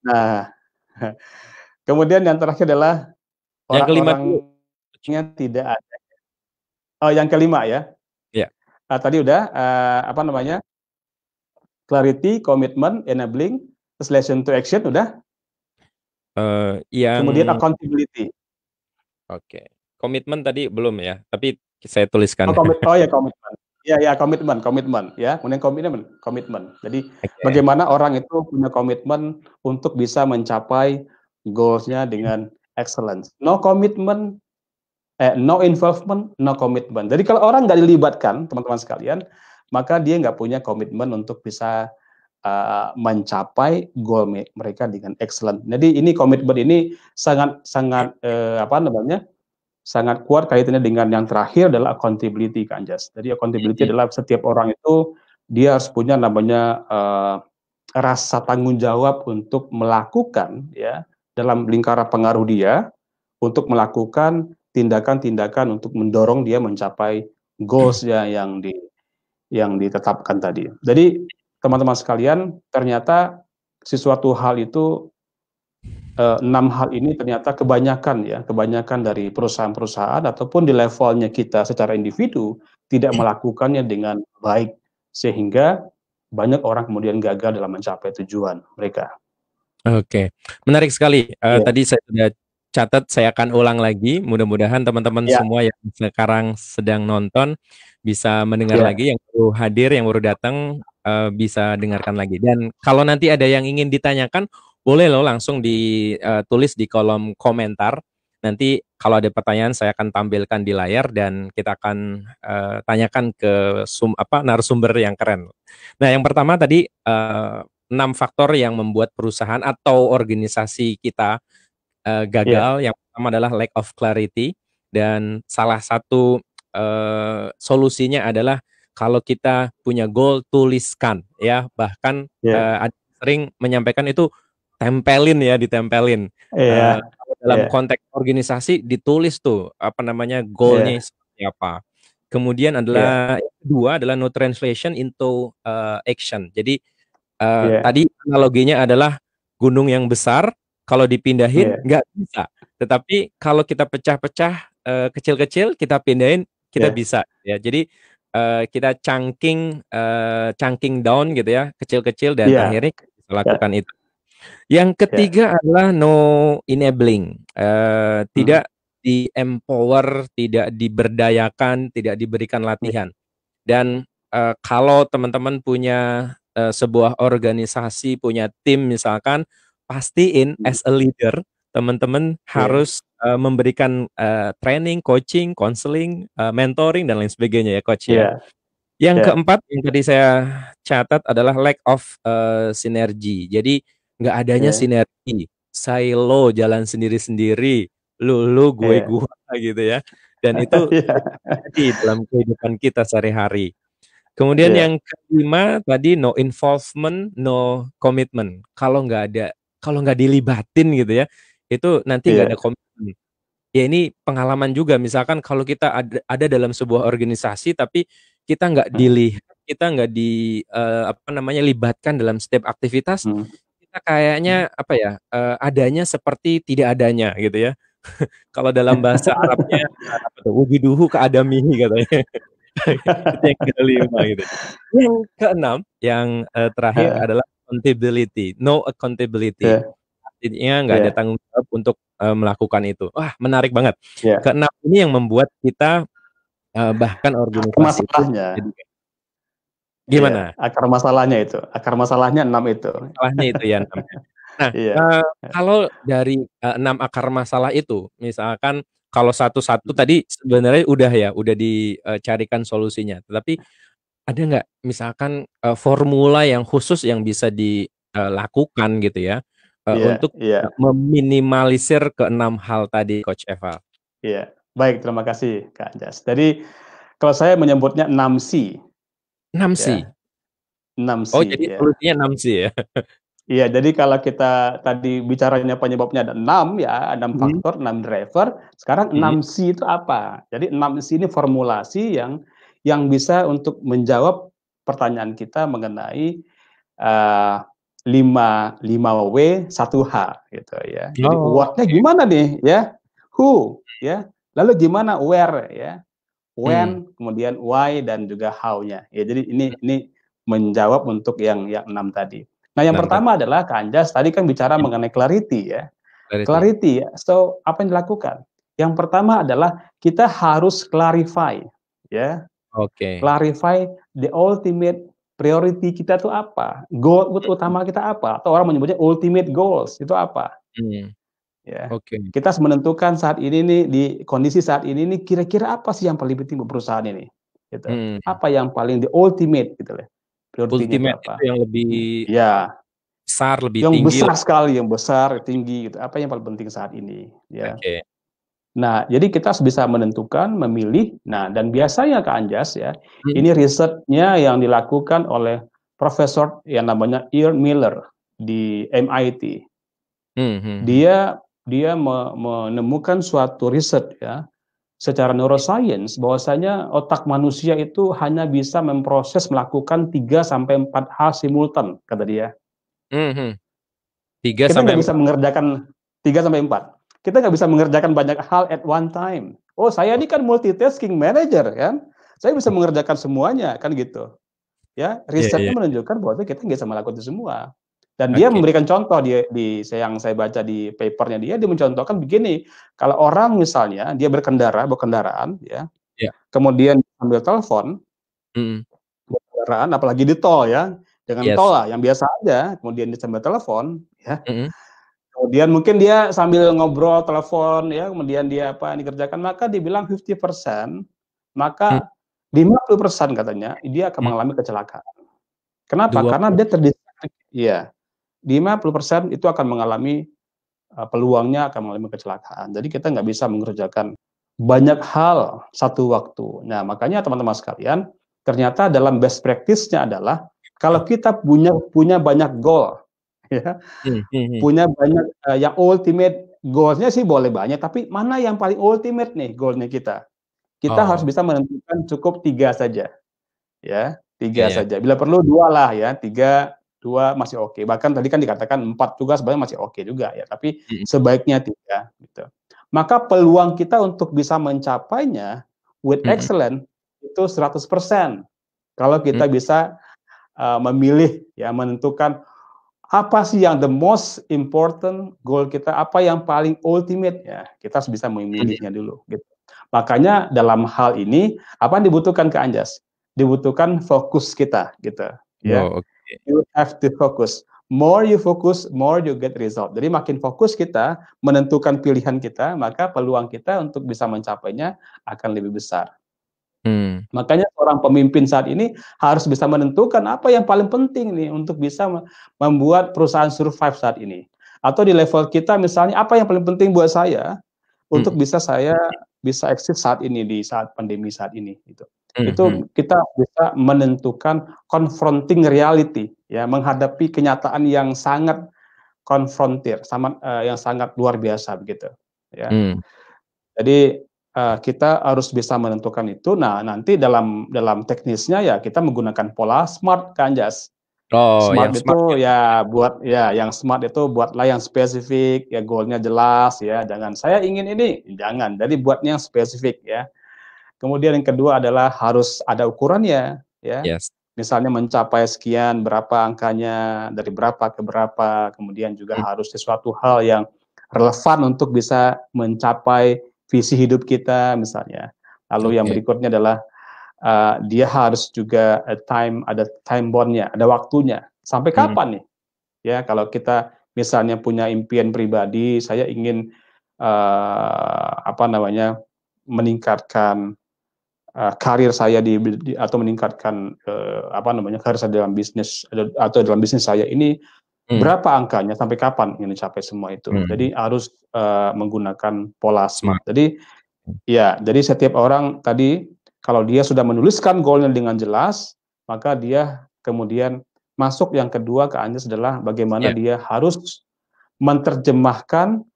Nah, kemudian yang terakhir adalah Yang kelima dulu. orang-orangnya tidak ada. Oh, yang kelima ya. Ya. Tadi udah clarity, commitment, enabling, translation to action udah. Yang Kemudian accountability. oke. Komitmen tadi belum ya, tapi saya tuliskan. Oh ya komitmen. Ya ya komitmen, komitmen ya. Kemudian komitmen, komitmen. Jadi Oke. bagaimana orang itu punya komitmen untuk bisa mencapai goals-nya dengan excellence. No commitment, no involvement, no commitment. Jadi kalau orang nggak dilibatkan, teman-teman sekalian, maka dia nggak punya komitmen untuk bisa mencapai goal mereka dengan excellent. Jadi ini komitmen ini sangat sangat sangat kuat kaitannya dengan yang terakhir adalah accountability, Kak Anjas. Jadi accountability Hmm. adalah setiap orang itu dia harus punya namanya rasa tanggung jawab untuk melakukan, ya, dalam lingkaran pengaruh dia untuk melakukan tindakan-tindakan untuk mendorong dia mencapai goals ya yang ditetapkan tadi. Jadi teman-teman sekalian, ternyata sesuatu hal itu 6 hal ini ternyata kebanyakan dari perusahaan-perusahaan ataupun di levelnya kita secara individu tidak melakukannya dengan baik, sehingga banyak orang kemudian gagal dalam mencapai tujuan mereka. Oke, menarik sekali. Ya, Tadi saya sudah catat, saya akan ulang lagi. Mudah-mudahan teman-teman ya, semua yang sekarang sedang nonton bisa mendengar ya, lagi, yang baru hadir, yang baru datang bisa dengarkan lagi. Dan kalau nanti ada yang ingin ditanyakan, boleh loh langsung ditulis di kolom komentar. Nanti kalau ada pertanyaan, saya akan tampilkan di layar dan kita akan tanyakan ke narasumber yang keren. Nah, yang pertama tadi 6 faktor yang membuat perusahaan atau organisasi kita ya, gagal. Yang pertama adalah lack of clarity, dan salah satu solusinya adalah kalau kita punya goal, tuliskan ya. Bahkan ya, ada sering menyampaikan itu tempelin ya, ditempelin. ya, Kalau dalam ya, konteks organisasi ditulis tuh goalnya ya, seperti apa. Kemudian ya, adalah yang kedua adalah no translation into action. Jadi ya, tadi analoginya adalah gunung yang besar, kalau dipindahin ya, nggak bisa. Tetapi kalau kita pecah-pecah kecil-kecil, kita pindahin, kita ya, bisa. Ya, jadi kita chunking down gitu ya, kecil-kecil, dan ya, akhirnya kita bisa ya, lakukan itu. Yang ya, ketiga adalah no enabling, mhm, tidak di empower, tidak diberdayakan, tidak diberikan ya, latihan. Dan kalau teman-teman punya sebuah organisasi, punya tim misalkan, pastiin mhm, as a leader, teman-teman ya, harus memberikan training, coaching, counseling, mentoring dan lain sebagainya ya, coach ya. ya, Yang ya, keempat yang tadi saya catat adalah lack of sinergi. Jadi nggak adanya ya, sinergi. silo, jalan sendiri-sendiri, lu gue Iya. gua gitu ya. Dan itu Iya. terjadi dalam kehidupan kita sehari-hari. Kemudian Iya. yang kelima tadi no involvement, no commitment. Kalau nggak dilibatin gitu ya, itu nanti nggak Iya. ada komitmen. Ya ini pengalaman juga. Misalkan kalau kita ada dalam sebuah organisasi, tapi kita nggak Hmm. dilihat, kita nggak apa namanya libatkan dalam setiap aktivitas, Hmm. kita kayaknya apa ya, adanya seperti tidak adanya gitu ya. Kalau dalam bahasa Arabnya apa tuh, wujuduhu ka'adamihi katanya. Itu yang kelima gitu. Yang keenam, yang terakhir Heeh. adalah accountability, no accountability. Iya. Artinya nggak ada Iya. tanggung jawab untuk melakukan itu. Wah, menarik banget. Iya. Keenam ini yang membuat kita bahkan Akar organisasi itu masalahnya. jadi Iya, gimana? akar masalahnya itu. Akar masalahnya 6 itu. Masalahnya itu ya 6 ya. Nah, Iya. kalau dari 6 akar masalah itu, misalkan kalau satu-satu Mhm. tadi sebenarnya udah dicarikan solusinya. Tetapi ada nggak misalkan formula yang khusus yang bisa dilakukan gitu ya, Iya. untuk Iya. meminimalisir ke-6 hal tadi, Coach Eva? Iya. Baik, terima kasih Kak Anjas. Jadi kalau saya menyebutnya 6 C, 6 ya. sih? 6 Oh, C, jadi ya. solusinya 6 sih ya? Iya, jadi kalau kita tadi bicaranya penyebabnya ada 6 ya, 6 Mhm, faktor, 6 driver, sekarang mhm. 6 C itu apa? Jadi 6 C ini formulasi yang bisa untuk menjawab pertanyaan kita mengenai, eee, 5 W, 1 H gitu ya. Jadi Oh, what-nya oke. gimana nih ya, who ya, lalu gimana where ya, Mmm, when, kemudian why, dan juga how-nya. Ya, jadi ini menjawab untuk yang 6 tadi. Nah, yang 6 tadi. pertama adalah Kak Anjas tadi kan bicara Mhm, mengenai clarity ya. clarity. Clarity ya, so apa yang dilakukan? Yang pertama adalah kita harus clarify ya, Oke. clarify the ultimate priority kita tuh apa, goal Mhm, utama kita apa, atau orang menyebutnya ultimate goals itu apa, mmm, ya. oke. Kita harus menentukan saat ini nih, di kondisi saat ini nih, kira-kira apa sih yang paling penting buat perusahaan ini, gitu. Mhm, Apa yang paling the ultimate gitu loh, priority-nya itu ultimate itu apa. yang lebih Ya, besar, lebih yang tinggi besar lah. sekali, yang besar, tinggi gitu, apa yang paling penting saat ini, ya. Oke. Nah, jadi kita harus bisa menentukan, memilih. Nah, dan biasanya Kak Anjas ya, Mhm, ini risetnya yang dilakukan oleh profesor yang namanya Ian Miller di MIT. mhm mhm. Dia dia menemukan suatu riset ya, secara neuroscience bahwasanya otak manusia itu hanya bisa memproses melakukan 3 sampai 4 hal simultan, kata dia. Mhm, 3 Kita sampai nggak bisa 4. mengerjakan 3 sampai 4. Kita nggak bisa mengerjakan banyak hal at one time. Oh, saya ini kan multitasking manager kan, saya bisa mengerjakan semuanya, kan gitu. Ya, Iya risetnya iya. menunjukkan bahwa kita nggak bisa melakukan itu semua. Dan dia Oke. memberikan contoh yang saya baca di paper-nya dia mencontohkan begini, kalau orang misalnya dia bawa kendaraan ya, Iya. kemudian ambil telepon, Mhm. bawa kendaraan apalagi di tol ya, dengan tol Yes. lah yang biasa aja, kemudian dia sambil telepon ya, Mhm, kemudian mungkin dia sambil ngobrol telepon ya, kemudian dia apa yang dikerjakan, maka dibilang 50%, mmm, maka 50% katanya dia akan mmm, mengalami kecelakaan. Kenapa? Karena 20. dia iya, 50% itu akan mengalami, peluangnya akan mengalami kecelakaan. Jadi kita nggak bisa mengerjakan banyak hal satu waktu. Nah, makanya teman-teman sekalian, ternyata dalam best practice-nya adalah kalau Mhm, kita punya punya banyak goal, ya, mhm mhm. punya banyak, yang ultimate goals-nya sih boleh banyak, tapi mana yang paling ultimate nih goal-nya kita. Kita harus Oh, bisa menentukan cukup 3 saja. Ya, iya 3 iya. saja. Bila perlu 2 lah ya, 3, 2 masih oke. Bahkan tadi kan dikatakan 4 juga sebenarnya masih oke juga ya, tapi Mhm, sebaiknya 3 gitu. Maka peluang kita untuk bisa mencapainya with mhm, excellent itu 100% kalau mmm, kita bisa, memilih ya, menentukan apa sih yang the most important goal kita, apa yang paling ultimate ya, kita harus bisa mhm. memilihnya dulu gitu. Makanya dalam hal ini, apa yang dibutuhkan Kak Anjas? Dibutuhkan fokus kita gitu ya. Oh, oke. You have to focus. More you focus, more you get result. Jadi makin fokus kita menentukan pilihan kita, maka peluang kita untuk bisa mencapainya akan lebih besar. Mmm, Makanya seorang pemimpin saat ini harus bisa menentukan apa yang paling penting nih untuk bisa membuat perusahaan survive saat ini. Atau di level kita misalnya apa yang paling penting buat saya untuk saya bisa eksis saat ini di saat pandemi saat ini gitu. Itu kita bisa menentukan confronting reality ya, menghadapi kenyataan yang sangat konfrontir sama yang sangat luar biasa begitu ya. Jadi kita harus bisa menentukan itu. Nah, nanti dalam teknisnya ya kita menggunakan pola SMART kan, Jas. Oh, yang SMART smart itu ya. ya buat ya yang SMART itu buatlah yang spesifik, ya goalnya jelas ya. Jangan saya ingin ini, jangan. Jadi buatnya yang spesifik ya. Kemudian yang kedua adalah harus ada ukurannya ya. Yes. Misalnya mencapai sekian, berapa angkanya, dari berapa ke berapa. Kemudian juga harus sesuatu hal yang relevan untuk bisa mencapai visi hidup kita misalnya. Lalu yang Oke. berikutnya adalah dia harus juga ada time bond-nya, ada waktunya. Sampai kapan nih? Ya, kalau kita misalnya punya impian pribadi, saya ingin meningkatkan karir saya atau meningkatkan karir saya dalam bisnis atau dalam bisnis saya ini berapa angkanya, sampai kapan ingin mencapai semua itu. Jadi harus menggunakan pola SMART. Smart. Jadi ya, jadi setiap orang tadi kalau dia sudah menuliskan goalnya dengan jelas, maka dia kemudian masuk yang kedua ke Anjas adalah bagaimana Ya. dia harus menerjemahkan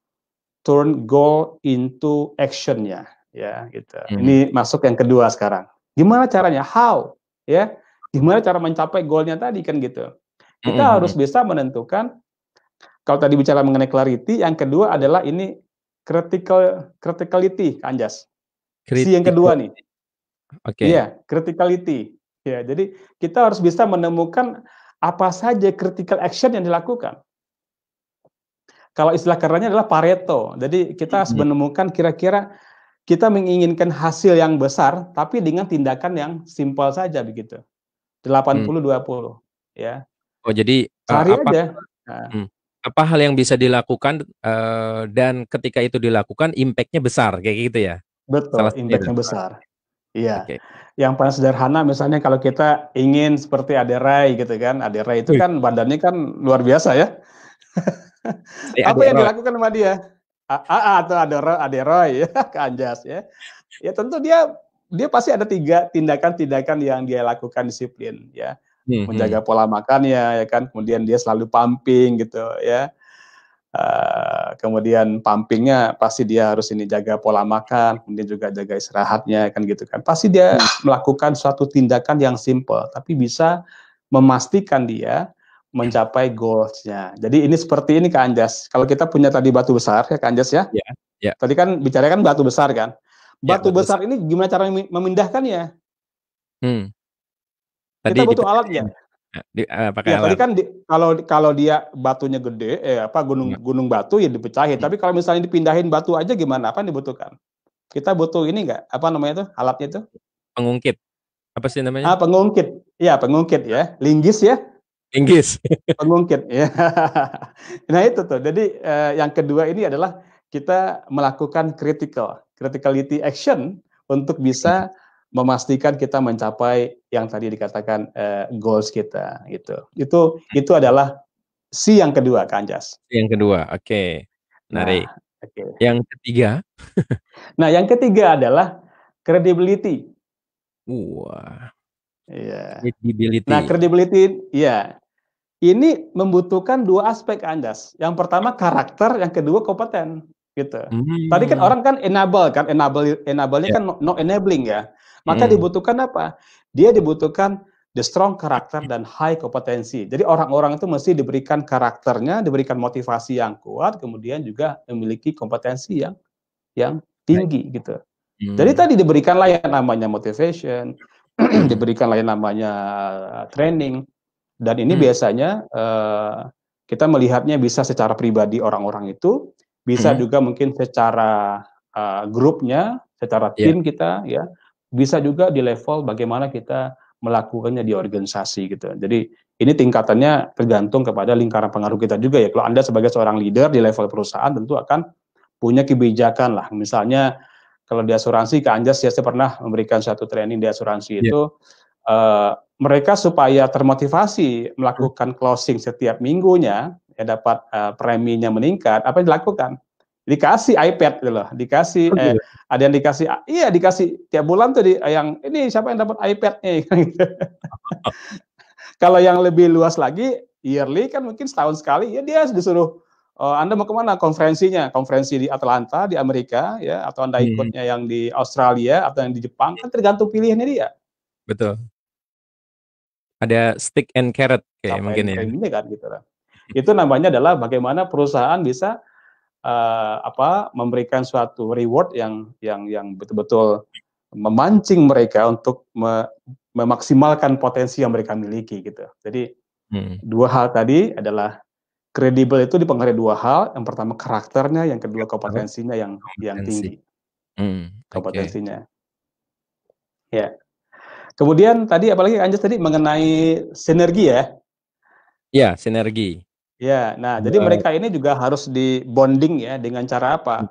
turn goal into action-nya ya gitu. Ini masuk yang kedua sekarang. Gimana caranya? How? Ya. Gimana cara mencapai goalnya tadi kan gitu. Kita harus bisa menentukan, kalau tadi bicara mengenai clarity, yang kedua adalah ini criticality, Anjas. Si yang kedua nih. Oke. Iya, criticality. Ya, jadi kita harus bisa menemukan apa saja critical action yang dilakukan. Kalau istilah kerennya adalah Pareto. Jadi kita harus menemukan kira-kira kita menginginkan hasil yang besar, tapi dengan tindakan yang simpel saja begitu. 80-20 ya. Oh, jadi Cari aja. Nah, apa hal yang bisa dilakukan dan ketika itu dilakukan impact-nya besar kayak gitu ya? Salah betul, satunya impact-nya adalah besar. Iya. oke. Yang paling sederhana misalnya kalau kita ingin seperti Ade Rai gitu kan. Ade Rai itu Wih, kan badannya kan luar biasa ya. saya Apa Adik yang Roy. dilakukan sama dia? Atau Ade Roy ya, ke Anjas ya. Ya tentu dia pasti ada 3 tindakan-tindakan yang dia lakukan disiplin ya. Menjaga pola makannya ya kan, kemudian dia selalu pumping gitu ya. Kemudian pumpingnya pasti dia harus ini jaga pola makan, kemudian juga jaga istirahatnya kan gitu kan. Pasti dia melakukan suatu tindakan yang simple, tapi bisa memastikan dia mencapai goals-nya. Jadi ini seperti ini Kak Anjas. Kalau kita punya tadi batu besar ya Kak Anjas ya. Ya, ya, Tadi kan bicara kan batu besar kan. ya, Batu betul. besar ini gimana cara memindahkannya? Hmm. Tadi Kita butuh alat dipindahin. nggak? Pakai Iya, tadi alat. kan kalau dia batunya gede, gunung batu ya dipecahin. Tapi kalau misalnya dipindahin batu aja gimana? Apa yang dibutuhkan? Kita butuh ini nggak? Apa namanya itu? Alatnya itu? Pengungkit. Apa sih namanya? Pengungkit. Iya, pengungkit ya. Linggis ya, Inggris. pengungkit. Ya. Nah itu tuh. Jadi yang kedua ini adalah kita melakukan criticality action untuk bisa memastikan kita mencapai yang tadi dikatakan goals kita gitu. Itu adalah si yang kedua, Kak Anjas. Yang kedua, oke. Menarik. Nah, oke. Yang ketiga, Nah, yang ketiga adalah credibility. wah, Iya. Nah, credibility. credibility, ya. Ini membutuhkan 2 aspek, Kak Anjas. Yang pertama karakter, yang kedua kompeten, gitu. Tadi kan orang kan enable-nya Ya. kan no enabling ya. Maka Hmm. dibutuhkan apa? Dia dibutuhkan the strong karakter dan high kompetensi. Jadi orang-orang itu mesti diberikan karakternya, diberikan motivasi yang kuat, kemudian juga memiliki kompetensi yang Baik. tinggi gitu. Jadi tadi diberikanlah yang namanya motivation, diberikanlah yang namanya training, dan ini biasanya kita melihatnya bisa secara pribadi orang-orang itu, bisa juga mungkin secara grupnya, secara Ya. tim kita ya, bisa juga di level bagaimana kita melakukannya di organisasi gitu. Jadi ini tingkatannya tergantung kepada lingkaran pengaruh kita juga ya. Kalau Anda sebagai seorang leader di level perusahaan tentu akan punya kebijakan lah. Misalnya kalau di asuransi, Kak Anjas ya, saya pernah memberikan suatu training di asuransi Ya. itu, mereka supaya termotivasi melakukan closing setiap minggunya, ya dapat preminya meningkat, apa yang dilakukan? Dikasih iPad gitu loh, dikasih Gitu. ada yang dikasih, iya dikasih tiap bulan tuh yang ini siapa yang dapat iPad nih kan gitu. Kalau yang lebih luas lagi, yearly kan mungkin setahun sekali, ya dia disuruh, Anda mau kemana konferensinya, konferensi di Atlanta, di Amerika, ya, atau Anda Mhm, ikutnya yang di Australia, atau yang di Jepang, kan tergantung pilihannya dia. betul. Ada stick and carrot kayak Capaian mungkin ya. preminya kan, gitu kan. Itu namanya adalah bagaimana perusahaan bisa, memberikan suatu reward yang betul-betul memancing mereka untuk memaksimalkan potensi yang mereka miliki, gitu. Jadi, Mhm, dua hal tadi adalah kredibel itu dipengaruhi dua hal, yang pertama karakternya, yang kedua karakter, kompetensinya yang kompetensi. tinggi, Oke. kompetensinya. Ya. Kemudian tadi apalagi Anjas tadi mengenai sinergi ya. Iya, sinergi. Ya, nah jadi Buat mereka ini juga harus di-bonding ya dengan cara apa?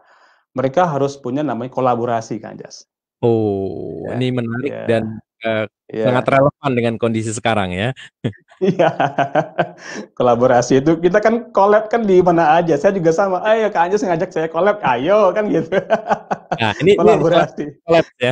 Mereka harus punya namanya kolaborasi Kak Anjas. oh, Ya, ini menarik dan, ya, eee, sangat ya. relevan dengan kondisi sekarang ya. Iya. Kolaborasi itu kita kan collab kan di mana aja. Saya juga sama. Ayo Kak Anjas ngajak saya collab, ayo kan gitu. Nah, ini salah satu Kolaborasi. collab ya,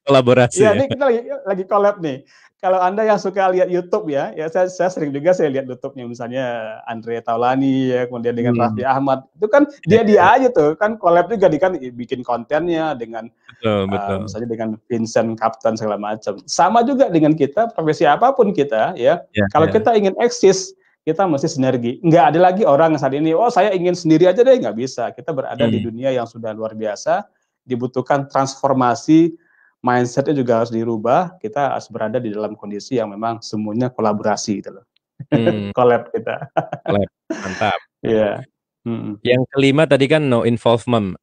kolaborasi Ya, ya. ini kita lagi collab nih. Kalau Anda yang suka lihat YouTube ya, saya sering juga saya lihat YouTube-nya misalnya Andre Taulany ya, kemudian dengan Hmm, Raffi Ahmad. Itu kan iya dia iya, aja tuh, kan collab juga dia kan bikin kontennya dengan betul betul. misalnya dengan Vincent Kapten segala macam. Sama juga dengan kita, profesi apapun kita ya, Iya kalau iya. kita ingin eksis, kita mesti sinergi. Nggak ada lagi orang saat ini, oh saya ingin sendiri aja deh, nggak bisa. Kita berada di Mmm, dunia yang sudah luar biasa, dibutuhkan transformasi, mindset-nya juga harus dirubah, kita harus berada di dalam kondisi yang memang semuanya kolaborasi gitu loh. mmm, Collab kita. collab, mantap. Iya. Mhm. Yang kelima tadi kan no involvement,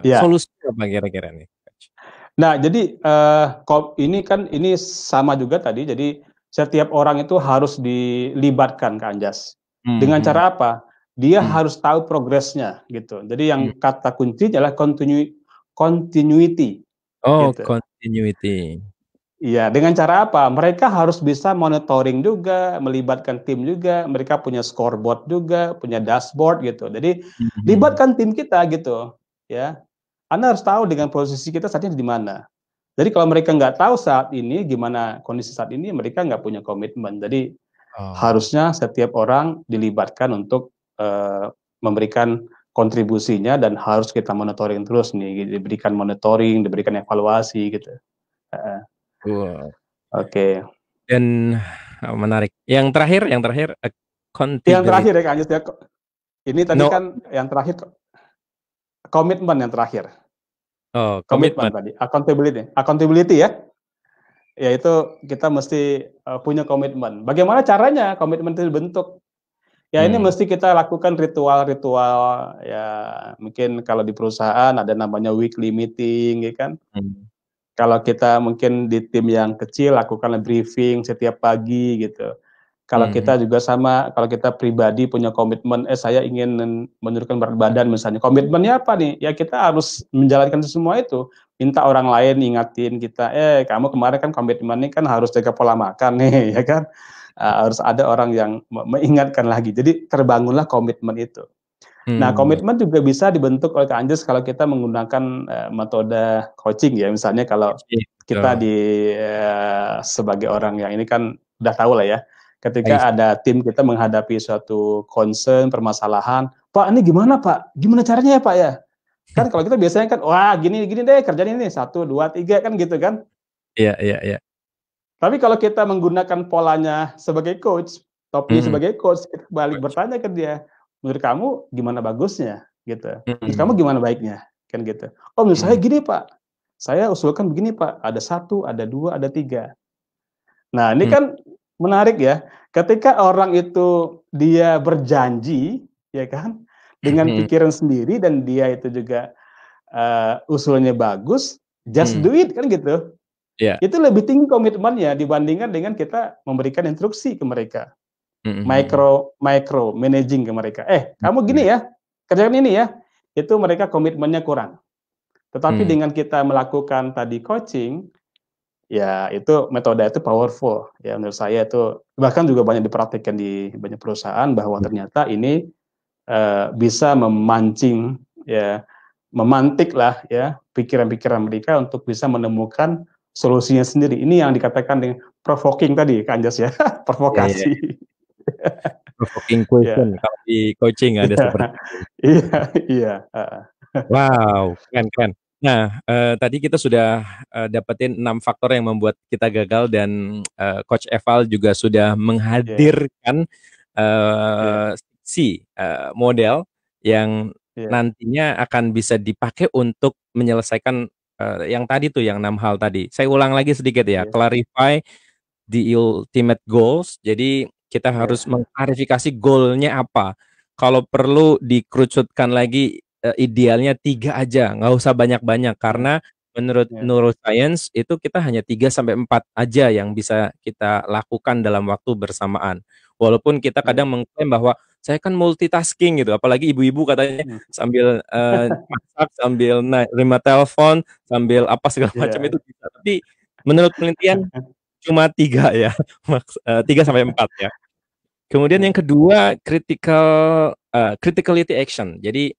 Iya. solusi apa kira-kira nih? Nah, jadi, ini kan ini sama juga tadi, jadi setiap orang itu harus dilibatkan Kak Anjas. Dengan Mhm, cara apa? Dia mmm, harus tahu progresnya gitu. Jadi mmm. yang kata kunci adalah continuity Oh, gitu. continuity. Iya, dengan cara apa? Mereka harus bisa monitoring juga, melibatkan tim juga, mereka punya scoreboard juga, punya dashboard gitu. Jadi Mhm. libatkan tim kita gitu, ya. Anda harus tahu dengan posisi kita saat ini di mana. Jadi kalau mereka nggak tahu saat ini gimana kondisi saat ini, mereka nggak punya komitmen. Jadi Oh, harusnya setiap orang dilibatkan untuk memberikan kontribusinya dan harus kita monitoring terus nih, diberikan monitoring, diberikan evaluasi gitu. Heeh. betul. Oke. Dan, menarik. Yang terakhir, Yang accountability. terakhir ya Kak Anjas ya, ini tadi No, kan yang terakhir komitmen yang terakhir. oh, Komitmen komitmen. tadi, accountability. Accountability ya. Yaitu kita mesti, punya komitmen. Bagaimana caranya komitmen itu dibentuk? Ya ini Mmm, mesti kita lakukan ritual-ritual, ya mungkin kalau di perusahaan ada namanya weekly meeting ya kan. mhm, Kalau kita mungkin di tim yang kecil lakukan briefing setiap pagi gitu. Kalau mhm, kita juga sama, kalau kita pribadi punya komitmen, saya ingin menurunkan berat badan misalnya, komitmennya apa nih? Ya kita harus menjalankan semua itu, minta orang lain ingatin kita, kamu kemarin kan komitmennya kan harus jaga pola makan nih, ya kan? Harus ada orang yang mengingatkan lagi, jadi terbangunlah komitmen itu. Nah, mmm, komitmen juga bisa dibentuk oleh Kak Anjas kalau kita menggunakan, metode coaching ya, misalnya kalau iya, kita betul. sebagai orang yang ini kan udah tahu lah ya, I ketika ada tim kita menghadapi suatu concern, permasalahan, "Pak, ini gimana Pak? Gimana caranya ya Pak ya?" Kan kalau kita biasanya kan, "Wah gini gini deh kerjanya ini, 1, 2, 3," kan gitu kan. iya iya iya. Tapi kalau kita menggunakan polanya sebagai coach, topinya Mhm, sebagai coach, kita balik coach. bertanya ke dia, "Menurut kamu gimana bagusnya?" Gitu. "Menurut kamu Mhm, gimana baiknya?" Kan gitu. "Oh menurut saya mhm, gini Pak, saya usulkan begini Pak, ada 1, ada 2, ada 3." Nah ini mmm, kan menarik ya, ketika orang itu dia berjanji, ya kan, dengan mhm, pikiran sendiri dan dia itu juga, usulnya bagus, just mmm, do it kan gitu. iya, Itu lebih tinggi komitmennya dibandingkan dengan kita memberikan instruksi ke mereka, mhm mhm, micro managing ke mereka, kamu mhm, gini ya, kerjakan ini ya." Itu mereka komitmennya kurang. Tetapi mmm, dengan kita melakukan tadi coaching, ya itu metode itu powerful ya menurut saya itu bahkan juga banyak diperhatikan di banyak perusahaan bahwa ternyata ini bisa memancing ya memantik lah ya pikiran-pikiran mereka untuk bisa menemukan solusinya sendiri. Ini yang dikatakan dengan provoking tadi Kak Anjas ya, Iya, iya. provokasi. Provoking question Ya, kalau di coaching ada iya, seperti itu. iya, iya, heeh. Wow, keren keren. Nah, tadi kita sudah dapetin 6 faktor yang membuat kita gagal dan Coach Eval juga sudah Iya, menghadirkan iya, model yang iya, nantinya akan bisa dipakai untuk menyelesaikan yang tadi tuh yang 6 hal tadi. Saya ulang lagi sedikit ya, iya, clarify the ultimate goals. Jadi kita harus iya, mengklarifikasi goalnya apa. Kalau perlu dikerucutkan lagi idealnya 3 aja, nggak usah banyak-banyak heeh, karena menurut iya, neuroscience itu kita hanya 3 sampai 4 aja yang bisa kita lakukan dalam waktu bersamaan. Walaupun kita iya, kadang mengklaim bahwa saya kan multitasking gitu, apalagi ibu-ibu katanya mmm, sambil masak, sambil nerima telepon, sambil apa segala macam iya, itu bisa. Tapi menurut penelitian cuma 3 ya, 3 sampai 4 ya. Kemudian yang heeh, kedua criticality action. Jadi,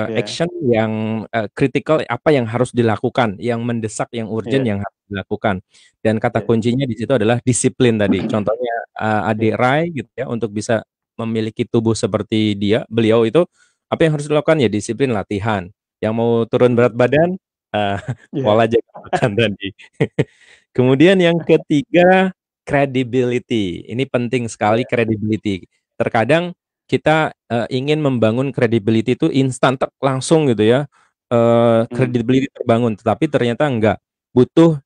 iya, action yang, kritikal apa yang harus dilakukan, yang mendesak, yang urgent iya, yang harus dilakukan. Dan kata iya, kuncinya di situ adalah disiplin tadi. Contohnya, iya, Adik Rai gitu ya, untuk bisa memiliki tubuh seperti beliau itu, apa yang harus dilakukan? Ya disiplin latihan. Yang mau turun berat mmm, badan, eee, iya, pola jaga makan tadi. Kemudian yang ketiga, credibility. Ini penting sekali iya, credibility. Terkadang kita, ingin membangun credibility itu instan langsung gitu ya, mmm, credibility terbangun, tetapi ternyata enggak. Butuh,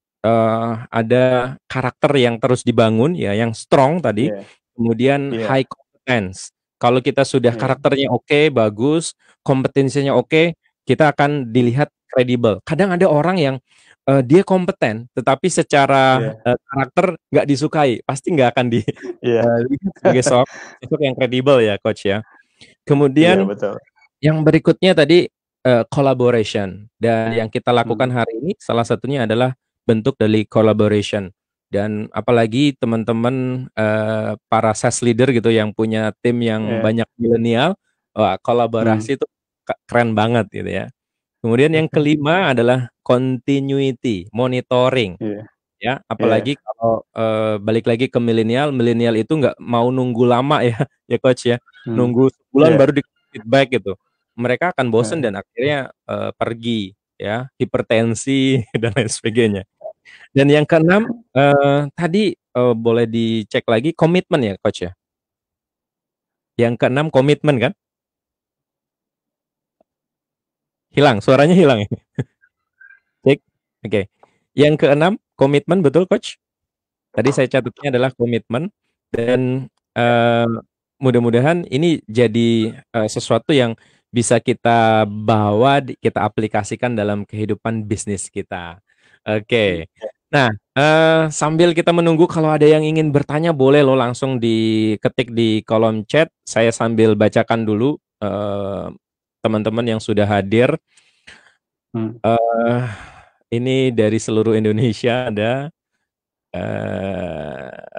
ada karakter yang terus dibangun ya, yang strong tadi, iya, kemudian iya, high competence. Kalau kita sudah iya, karakternya oke, bagus, kompetensinya oke, kita akan mmm, dilihat kredibel. Kadang ada orang yang dia kompeten, tetapi secara, iya, karakter nggak disukai, pasti nggak akan iya, lihat sebagai sosok yang kredibel ya, Coach, ya. iya Kemudian betul, yang berikutnya tadi, collaboration dan yang kita lakukan mmm, hari ini salah satunya adalah bentuk dari collaboration dan apalagi teman-teman, para sales leader gitu yang punya tim yang iya, banyak milenial, wah mmm, kolaborasi itu keren banget gitu ya. Kemudian yang kelima adalah continuity, monitoring, iya, ya. iya, Apalagi kalau, balik lagi ke milenial, milenial itu nggak mau nunggu lama ya, ya Coach ya. mmm, Nunggu sebulan iya, baru dikasih feedback gitu. Mereka akan bosen heeh, dan akhirnya, pergi ya, hipertensi dan lain sebagainya. Dan yang keenam, tadi, boleh dicek lagi komitmen ya Coach ya? Yang keenam komitmen kan? Hilang, suaranya hilang ya? Cek, oke. Yang keenam komitmen betul Coach? Tadi saya catatnya adalah komitmen dan, mudah-mudahan ini jadi, sesuatu yang bisa kita bawa, kita aplikasikan dalam kehidupan bisnis kita. mmm, Oke. iya, Nah, sambil kita menunggu kalau ada yang ingin bertanya boleh loh langsung diketik di kolom chat, saya sambil bacakan dulu, teman-teman yang sudah hadir. mmm, Eee, ini dari seluruh Indonesia ada.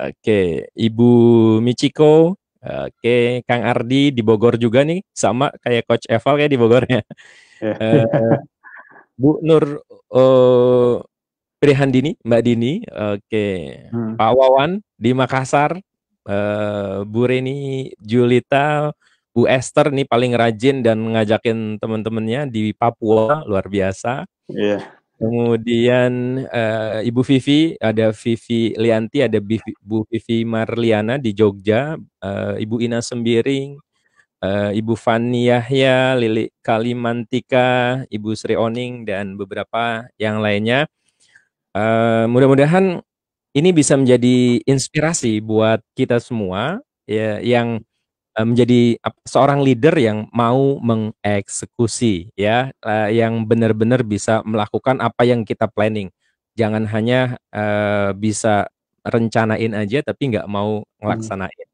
Oke, Ibu Michiko, oke, Kang Ardi di Bogor juga nih, sama kayak Coach Eval kayak di Bogor ya. iya, Eee, Bu Nur, eee, Prihandini, Mbak Dini, oke, mmm, Pak Wawan di Makassar, Bu Reni Julita, Bu Esther nih paling rajin dan ngajakin temen-temennya di Papua, luar biasa. iya, Kemudian, Ibu Vivi, ada Vivi Lianti, ada Bu Vivi Marliana di Jogja, Ibu Ina Sembiring, Ibu Fani Yahya, Lili Kalimantika, Ibu Sri Oning, dan beberapa yang lainnya. Mudah-mudahan ini bisa menjadi inspirasi buat kita semua, ya, yang menjadi seorang leader yang mau mengeksekusi ya, yang benar-benar bisa melakukan apa yang kita planning. Jangan hanya, bisa rencanain aja tapi nggak mau mmm, ngelaksanain.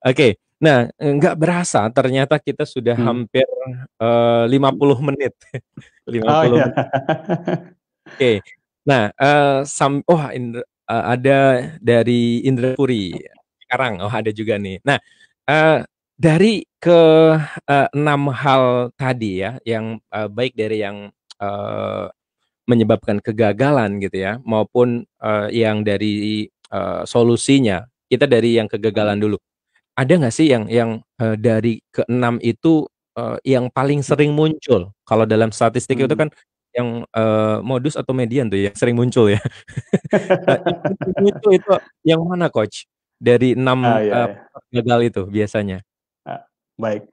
Oke, nah, nggak berasa ternyata kita sudah mmm, hampir, 50 menit. lima oh puluh iya, menit. Oke. Nah, ada dari Indra Puri sekarang. Oh, ada juga nih. Nah, dari ke 6 hal tadi ya, yang baik dari yang eh, menyebabkan kegagalan gitu ya, maupun yang dari solusinya. Kita dari yang kegagalan dulu. Ada nggak sih yang dari keenam itu yang paling sering muncul? Kalau dalam statistik itu Hmm. kan yang modus atau median tuh yang sering muncul ya. Yang paling sering muncul itu yang mana, Coach? Dari Ah, enam ya, ya. gagal itu biasanya. Ah, baik.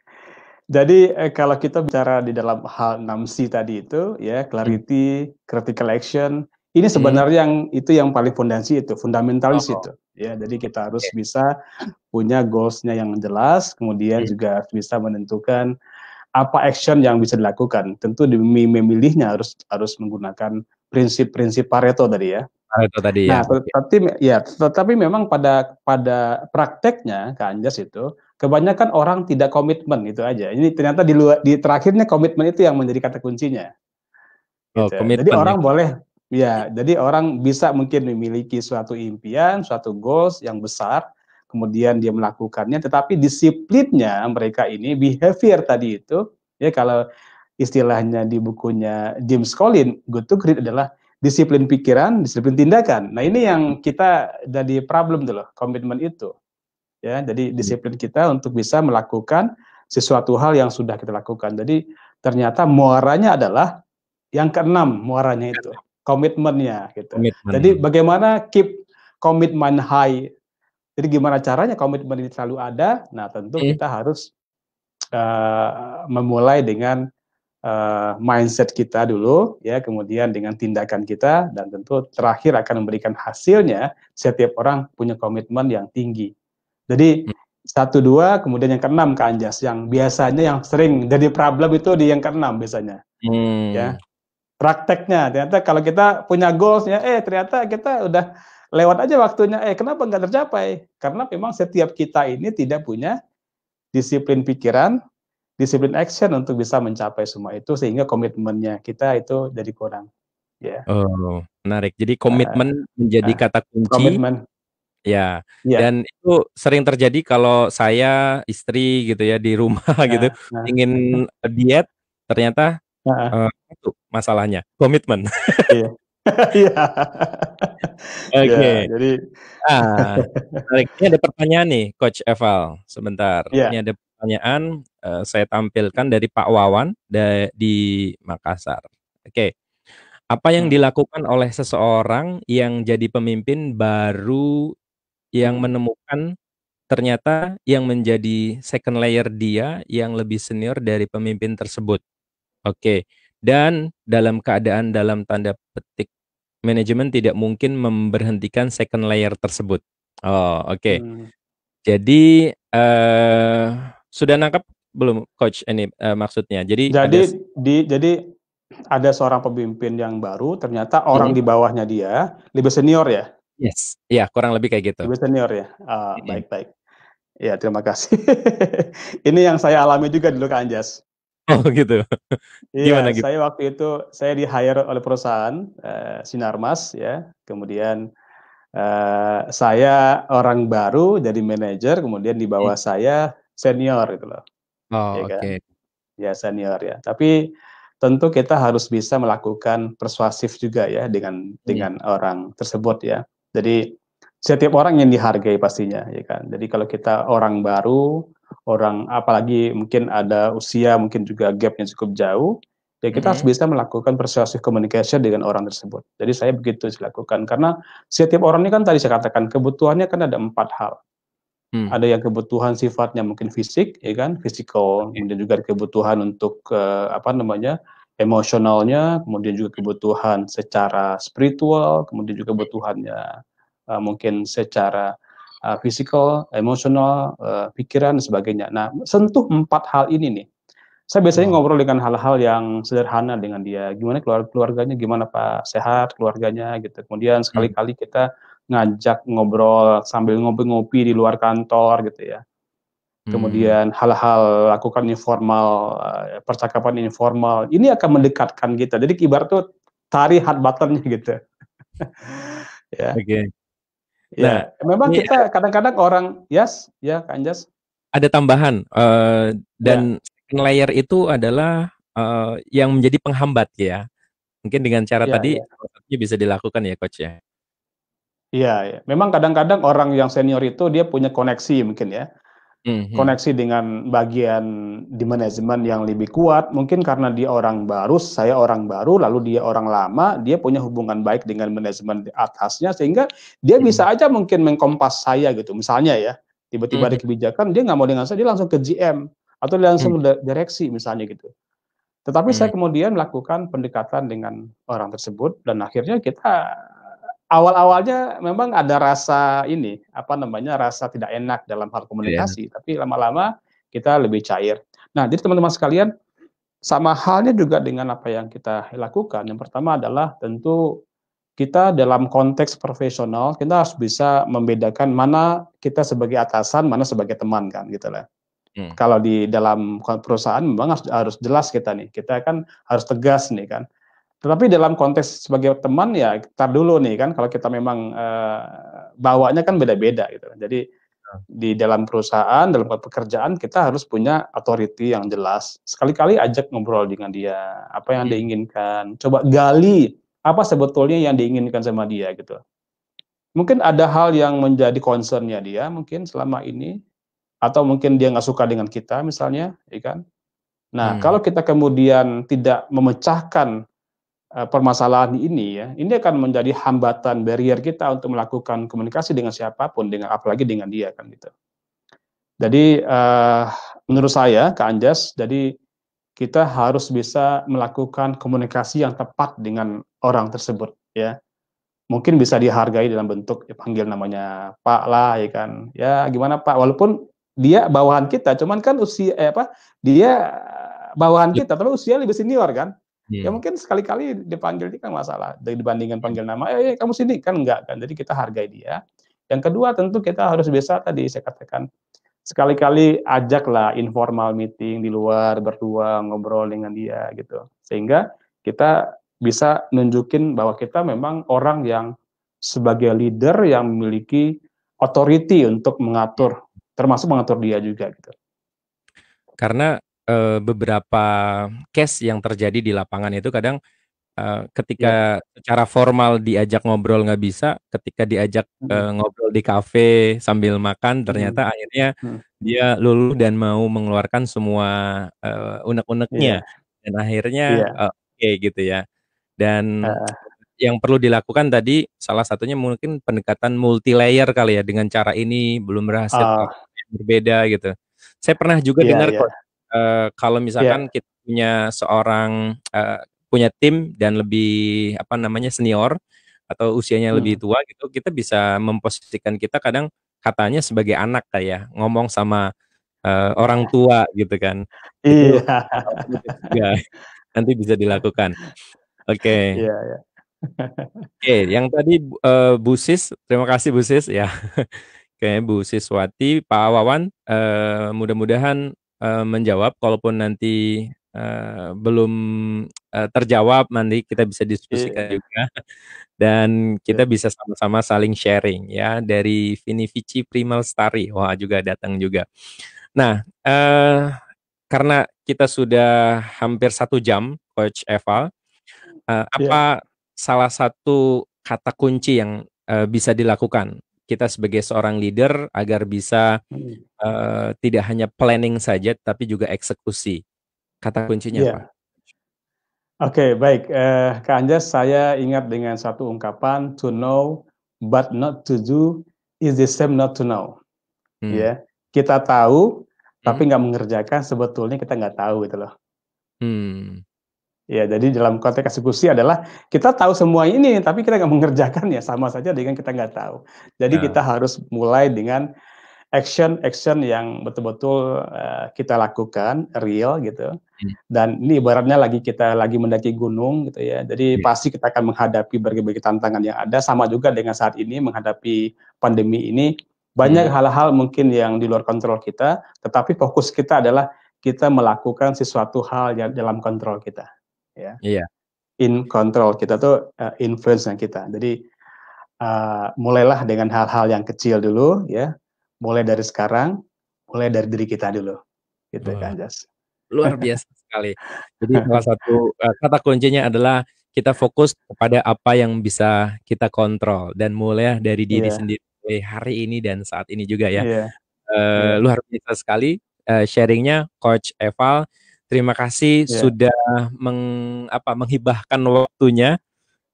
Jadi kalau kita bicara di dalam hal 6C tadi itu ya, Hmm. clarity, critical action, ini Hmm. sebenarnya yang itu yang paling fondasi itu, fundamentalis Oh, itu. Ya, jadi kita harus oke. bisa punya goals-nya yang jelas, kemudian Hmm. juga harus bisa menentukan apa action yang bisa dilakukan. Tentu demi memilihnya harus menggunakan prinsip-prinsip Pareto tadi ya. Itu tadi ya. Nah, Oke. tetapi memang pada prakteknya Kak Anjas itu kebanyakan orang tidak komitmen itu aja. Ini ternyata di terakhirnya komitmen itu yang menjadi kata kuncinya. Oh, Gitu. Jadi komitmen ya. orang boleh ya, jadi orang bisa mungkin memiliki suatu impian, suatu goals yang besar, kemudian dia melakukannya, tetapi disiplinnya mereka ini behavior tadi itu ya kalau istilahnya di bukunya James Collins, Good to Great adalah disiplin pikiran, disiplin tindakan. Nah, ini yang kita jadi problem tuh loh, komitmen itu. Ya, jadi disiplin kita untuk bisa melakukan sesuatu hal yang sudah kita lakukan. Jadi ternyata muaranya adalah yang keenam, muaranya itu komitmennya gitu. Jadi Komitmen. bagaimana keep komitmen high. Jadi gimana caranya komitmen ini selalu ada? Nah, tentu Hmm. kita harus memulai dengan mindset kita dulu, ya, kemudian dengan tindakan kita, dan tentu terakhir akan memberikan hasilnya. Setiap orang punya komitmen yang tinggi. Jadi satu dua, kemudian yang keenam Kak Anjas, yang biasanya yang sering jadi problem itu di yang keenam biasanya, Hmm. ya. Prakteknya ternyata kalau kita punya goalsnya, ternyata kita udah lewat aja waktunya, kenapa nggak tercapai? Karena memang setiap kita ini tidak punya disiplin pikiran, disiplin action untuk bisa mencapai semua itu sehingga komitmennya kita itu jadi kurang, ya. Oh, menarik. Jadi Heeh, komitmen menjadi heeh, kata kunci. komitmen, Ya, iya, dan itu sering terjadi kalau saya, istri gitu ya, di rumah gitu, heeh, heeh, ingin diet, ternyata, heeh, itu masalahnya, komitmen. iya, iya, iya, Oke. jadi Ah, menarik. Ini ada pertanyaan nih, Coach Eval, sebentar. Ini iya, ada pertanyaan, saya tampilkan dari Pak Wawan di Makassar. Oke. Apa yang mhm, dilakukan oleh seseorang yang jadi pemimpin baru yang mhm, menemukan ternyata yang menjadi second layer dia yang lebih senior dari pemimpin tersebut. Oke. Dan dalam keadaan dalam tanda petik manajemen tidak mungkin memberhentikan second layer tersebut. Oh, oke. mmm. Jadi sudah nangkap belum Coach ini maksudnya? Jadi ada Jadi ada seorang pemimpin yang baru, ternyata orang Mhm. di bawahnya dia lebih senior ya? Yes. Iya, kurang lebih kayak gitu. Lebih senior ya? Mhm. Baik, baik. Iya, terima kasih. Ini yang saya alami juga dulu Kak Anjas. Oh gitu. Gimana Iya, gimana? saya waktu itu saya di-hire oleh perusahaan, Sinarmas ya, kemudian, saya orang baru jadi manajer, kemudian di Mhm. bawah saya senior gitu loh, ya Oh, kan. oke. Ya senior ya, tapi tentu kita harus bisa melakukan persuasif juga ya Mhm. dengan orang tersebut ya. Jadi setiap orang yang dihargai pastinya ya kan. Jadi kalau kita orang baru, orang apalagi mungkin ada usia mungkin juga gap-nya cukup jauh, ya kita harus Mhm. bisa melakukan persuasive communication dengan orang tersebut. Jadi saya begitu sih lakukan karena setiap orang ini kan tadi saya katakan kebutuhannya kan ada 4 hal. Mmm. Ada yang kebutuhan sifatnya mungkin fisik, ya kan, physical, Oke. kemudian juga kebutuhan untuk, apa namanya, emosionalnya, kemudian juga kebutuhan secara spiritual, kemudian juga kebutuhannya, mungkin secara, fisikal, emosional, pikiran dan sebagainya. Nah, sentuh 4 hal ini nih, saya biasanya Oh. ngobrol dengan hal-hal yang sederhana dengan dia, "Gimana keluarganya gimana Pak? Sehat keluarganya?" Gitu. Kemudian Mmm. sekali-kali kita ngajak ngobrol sambil ngopi-ngopi di luar kantor gitu ya. Mmm. Kemudian hal-hal lakukan informal, percakapan informal, ini akan mendekatkan kita. Jadi ibarat tuh tari hot button-nya gitu. Ya, Oke. Nah, ya. Memang ini kita kadang-kadang orang, yes, ya Kak Anjas, ada tambahan, ya, dan second layer itu adalah, yang menjadi penghambat ya. Mungkin dengan cara ya, tadi ya, salah satunya bisa dilakukan ya, Coach, ya? iya, ya. Memang kadang-kadang orang yang senior itu dia punya koneksi mungkin ya. Mhm, Koneksi dengan bagian di manajemen yang lebih kuat, mungkin karena dia orang baru, saya orang baru, lalu dia orang lama, dia punya hubungan baik dengan manajemen di atasnya, sehingga dia bisa mhm, aja mungkin mengkompas saya gitu. Misalnya ya, tiba-tiba ada mhm, kebijakan, dia nggak mau dengan saya, dia langsung ke GM, atau dia mhm, langsung direksi misalnya gitu. Tetapi saya mhm, kemudian melakukan pendekatan dengan orang tersebut dan akhirnya kita awal-awalnya memang ada rasa ini, apa namanya, rasa tidak enak dalam hal iya, enak. komunikasi, tapi lama-lama kita lebih cair. Nah, jadi teman-teman sekalian, sama halnya juga dengan apa yang kita lakukan. Yang pertama adalah tentu kita dalam konteks profesional, kita harus bisa membedakan mana kita sebagai atasan, mana sebagai teman kan, gitu lah. Mhm, Kalau di dalam perusahaan memang harus harus jelas kita nih, kita kan harus tegas nih kan. Tetapi dalam konteks sebagai teman ya entar dulu nih kan kalau kita memang, bawanya kan beda-beda gitu. Jadi di dalam perusahaan, dalam pekerjaan kita harus punya authority yang jelas. Sekali-kali ajak ngobrol dengan dia, apa yang dia mhm, inginkan, coba gali apa sebetulnya yang diinginkan sama dia gitu. Mungkin ada hal yang menjadi concern-nya dia mungkin selama ini, atau mungkin dia nggak suka dengan kita misalnya, ya kan. Nah, mhm. kalau kita kemudian tidak memecahkan permasalahan ini ya, ini akan menjadi hambatan barrier kita untuk melakukan komunikasi dengan siapapun, dengan apalagi dengan dia kan gitu. Jadi, menurut saya Kak Anjas, jadi kita harus bisa melakukan komunikasi yang tepat dengan orang tersebut ya. Mungkin bisa dihargai dalam bentuk ya panggil namanya Pak lah ya kan, "Ya gimana Pak?" Walaupun dia bawahan kita, cuman kan dia bawahan Leb kita, tapi usia lebih senior kan. Ya mhm, mungkin sekali-kali dipanggil ini kan masalah, dibandingkan panggil nama, "Eh, kamu sini," kan enggak kan. Jadi kita hargai dia. Yang kedua tentu kita harus bisa tadi saya katakan, sekali-kali ajaklah informal meeting di luar, berdua ngobrol dengan dia gitu. Sehingga kita bisa nunjukin bahwa kita memang orang yang sebagai leader yang memiliki authority untuk mhm. mengatur, termasuk mengatur dia juga gitu. Karena, beberapa case yang terjadi di lapangan itu kadang, Ya, ketika secara formal diajak ngobrol nggak bisa, ketika diajak, mhm, ngobrol di kafe sambil makan mhm, ternyata akhirnya mhm, dia luluh dan mau mengeluarkan semua, unek-uneknya iya, dan akhirnya, iya, oke gitu ya. Dan heeh, yang perlu dilakukan tadi salah satunya mungkin pendekatan multi layer kali ya, dengan cara ini belum berhasil oh, pakai yang berbeda gitu. Saya pernah juga iya, dengar iya, kok, kalau misalkan iya, kita punya seorang, punya tim dan lebih apa namanya, senior atau usianya lebih mhm, tua gitu, kita bisa memposisikan kita kadang katanya sebagai anak Kak ya, ngomong sama, orang tua gitu kan. Itu iya, alternatif juga, nanti bisa dilakukan. Oke. iya, iya, Oke, yang tadi, Bu Sis, terima kasih Bu Sis ya. Kayaknya Bu Siswati, Pak Wawan, mudah-mudahan, menjawab kalaupun nanti, belum, terjawab nanti kita bisa diskusikan iya, juga dan iya, kita bisa sama-sama saling sharing ya dari Vini Vici Primalstari, wah juga datang juga. Nah, karena kita sudah hampir 1 jam Coach Eva, iya, apa salah satu kata kunci yang, bisa dilakukan kita sebagai seorang leader agar bisa, mhm, tidak hanya planning saja tapi juga eksekusi, kata kuncinya apa? iya. Oke, baik, Kak Anjas, saya ingat dengan satu ungkapan, "To know but not to do is the same not to know." Mmm, Ya, kita tahu, mhm, tapi nggak mengerjakan, sebetulnya kita nggak tahu gitu loh. mmm, Ya, jadi dalam konteks eksekusi adalah kita tahu semua ini, tapi kita nggak mengerjakan, ya sama saja dengan kita nggak tahu. Jadi ya, kita harus mulai dengan action-action yang betul-betul, kita lakukan, real gitu. mmm, Dan ini ibaratnya kita lagi mendaki gunung gitu ya, jadi iya, pasti kita akan menghadapi berbagai tantangan yang ada, sama juga dengan saat ini menghadapi pandemi ini, banyak mhm, hal-hal mungkin yang di luar kontrol kita, tetapi fokus kita adalah kita melakukan sesuatu hal yang dalam kontrol kita, ya. iya. in control, kita tuh influence-nya kita. Jadi mulailah dengan hal-hal yang kecil dulu ya, mulai dari sekarang, mulai dari diri kita dulu, gitu Wah, Kak Anjas. luar biasa sekali. Jadi salah satu kata kuncinya adalah kita fokus kepada apa yang bisa kita kontrol dan mulai dari diri Iya, sendiri mulai hari ini dan saat ini juga ya. iya, iya, Luar biasa sekali sharingnya Coach Eval. Terima kasih iya. sudah menghibahkan waktunya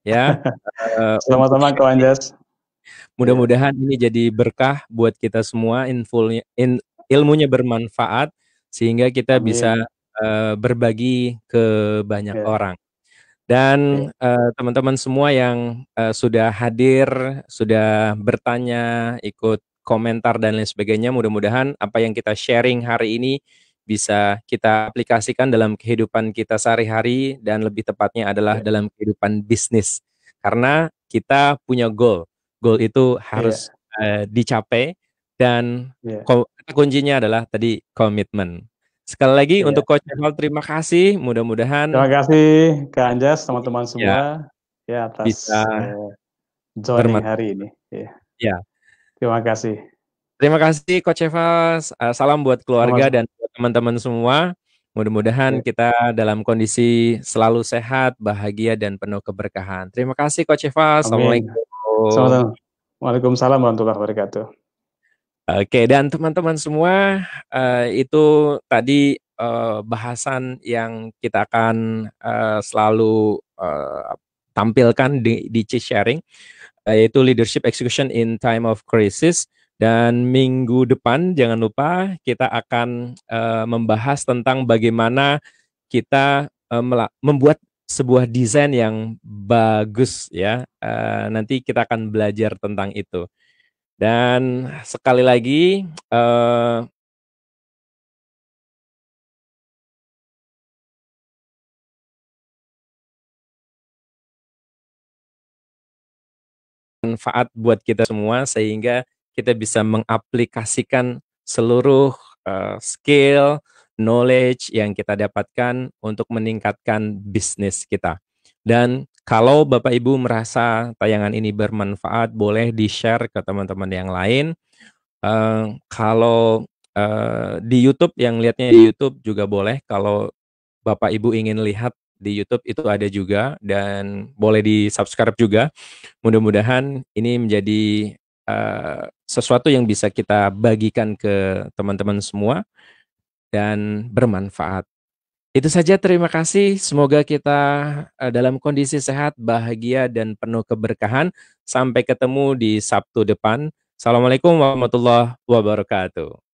ya untuk Sama-sama Kak sharing. Anjas. Iya, Mudah-mudahan ini jadi berkah buat kita semua, ilmunya bermanfaat sehingga kita bisa amin. berbagi ke banyak Iya, orang. Dan iya, teman-teman semua yang sudah hadir, sudah bertanya, ikut komentar dan lain sebagainya, mudah-mudahan apa yang kita sharing hari ini bisa kita aplikasikan dalam kehidupan kita sehari-hari dan lebih tepatnya adalah iya, dalam kehidupan bisnis. Karena kita punya goal. Goal itu harus iya, dicapai dan iya, kata kuncinya adalah tadi komitmen. Sekali lagi untuk iya. Coach Eval terima kasih. Terima Mudah-mudahan kasih Kak Anjas, teman-teman ya semua ya bisa atas joining bermanfaat. hari ini. Iya, Ya, terima kasih. terima kasih Coach Eva. Salam buat keluarga Sama-sama. dan buat teman-teman semua. Mudah-mudahan Iya, kita dalam kondisi selalu sehat, bahagia, dan penuh keberkahan. Terima kasih Coach Eva. amin. Assalamualaikum. Sama-sama. Waalaikumsalam warahmatullahi wabarakatuh. Oke, dan teman-teman semua, itu tadi bahasan yang kita akan selalu tampilkan di Cheese Sharing, yaitu Leadership Execution in Time of Crisis. Dan minggu depan jangan lupa kita akan membahas tentang bagaimana kita membuat sebuah desain yang bagus ya. Nanti kita akan belajar tentang itu. Dan sekali lagi manfaat buat kita semua sehingga kita bisa mengaplikasikan seluruh skill, knowledge yang kita dapatkan untuk meningkatkan bisnis kita. Dan kalau Bapak Ibu merasa tayangan ini bermanfaat, boleh di-share ke teman-teman yang lain. Kalau di YouTube, yang lihatnya di YouTube juga boleh. Kalau Bapak Ibu ingin lihat di YouTube itu ada juga dan boleh di-subscribe juga. Mudah-mudahan ini menjadi sesuatu yang bisa kita bagikan ke teman-teman semua dan bermanfaat. Itu saja, terima kasih. Semoga kita dalam kondisi sehat, bahagia, dan penuh keberkahan. Sampai ketemu di Sabtu depan. Assalamualaikum warahmatullahi wabarakatuh.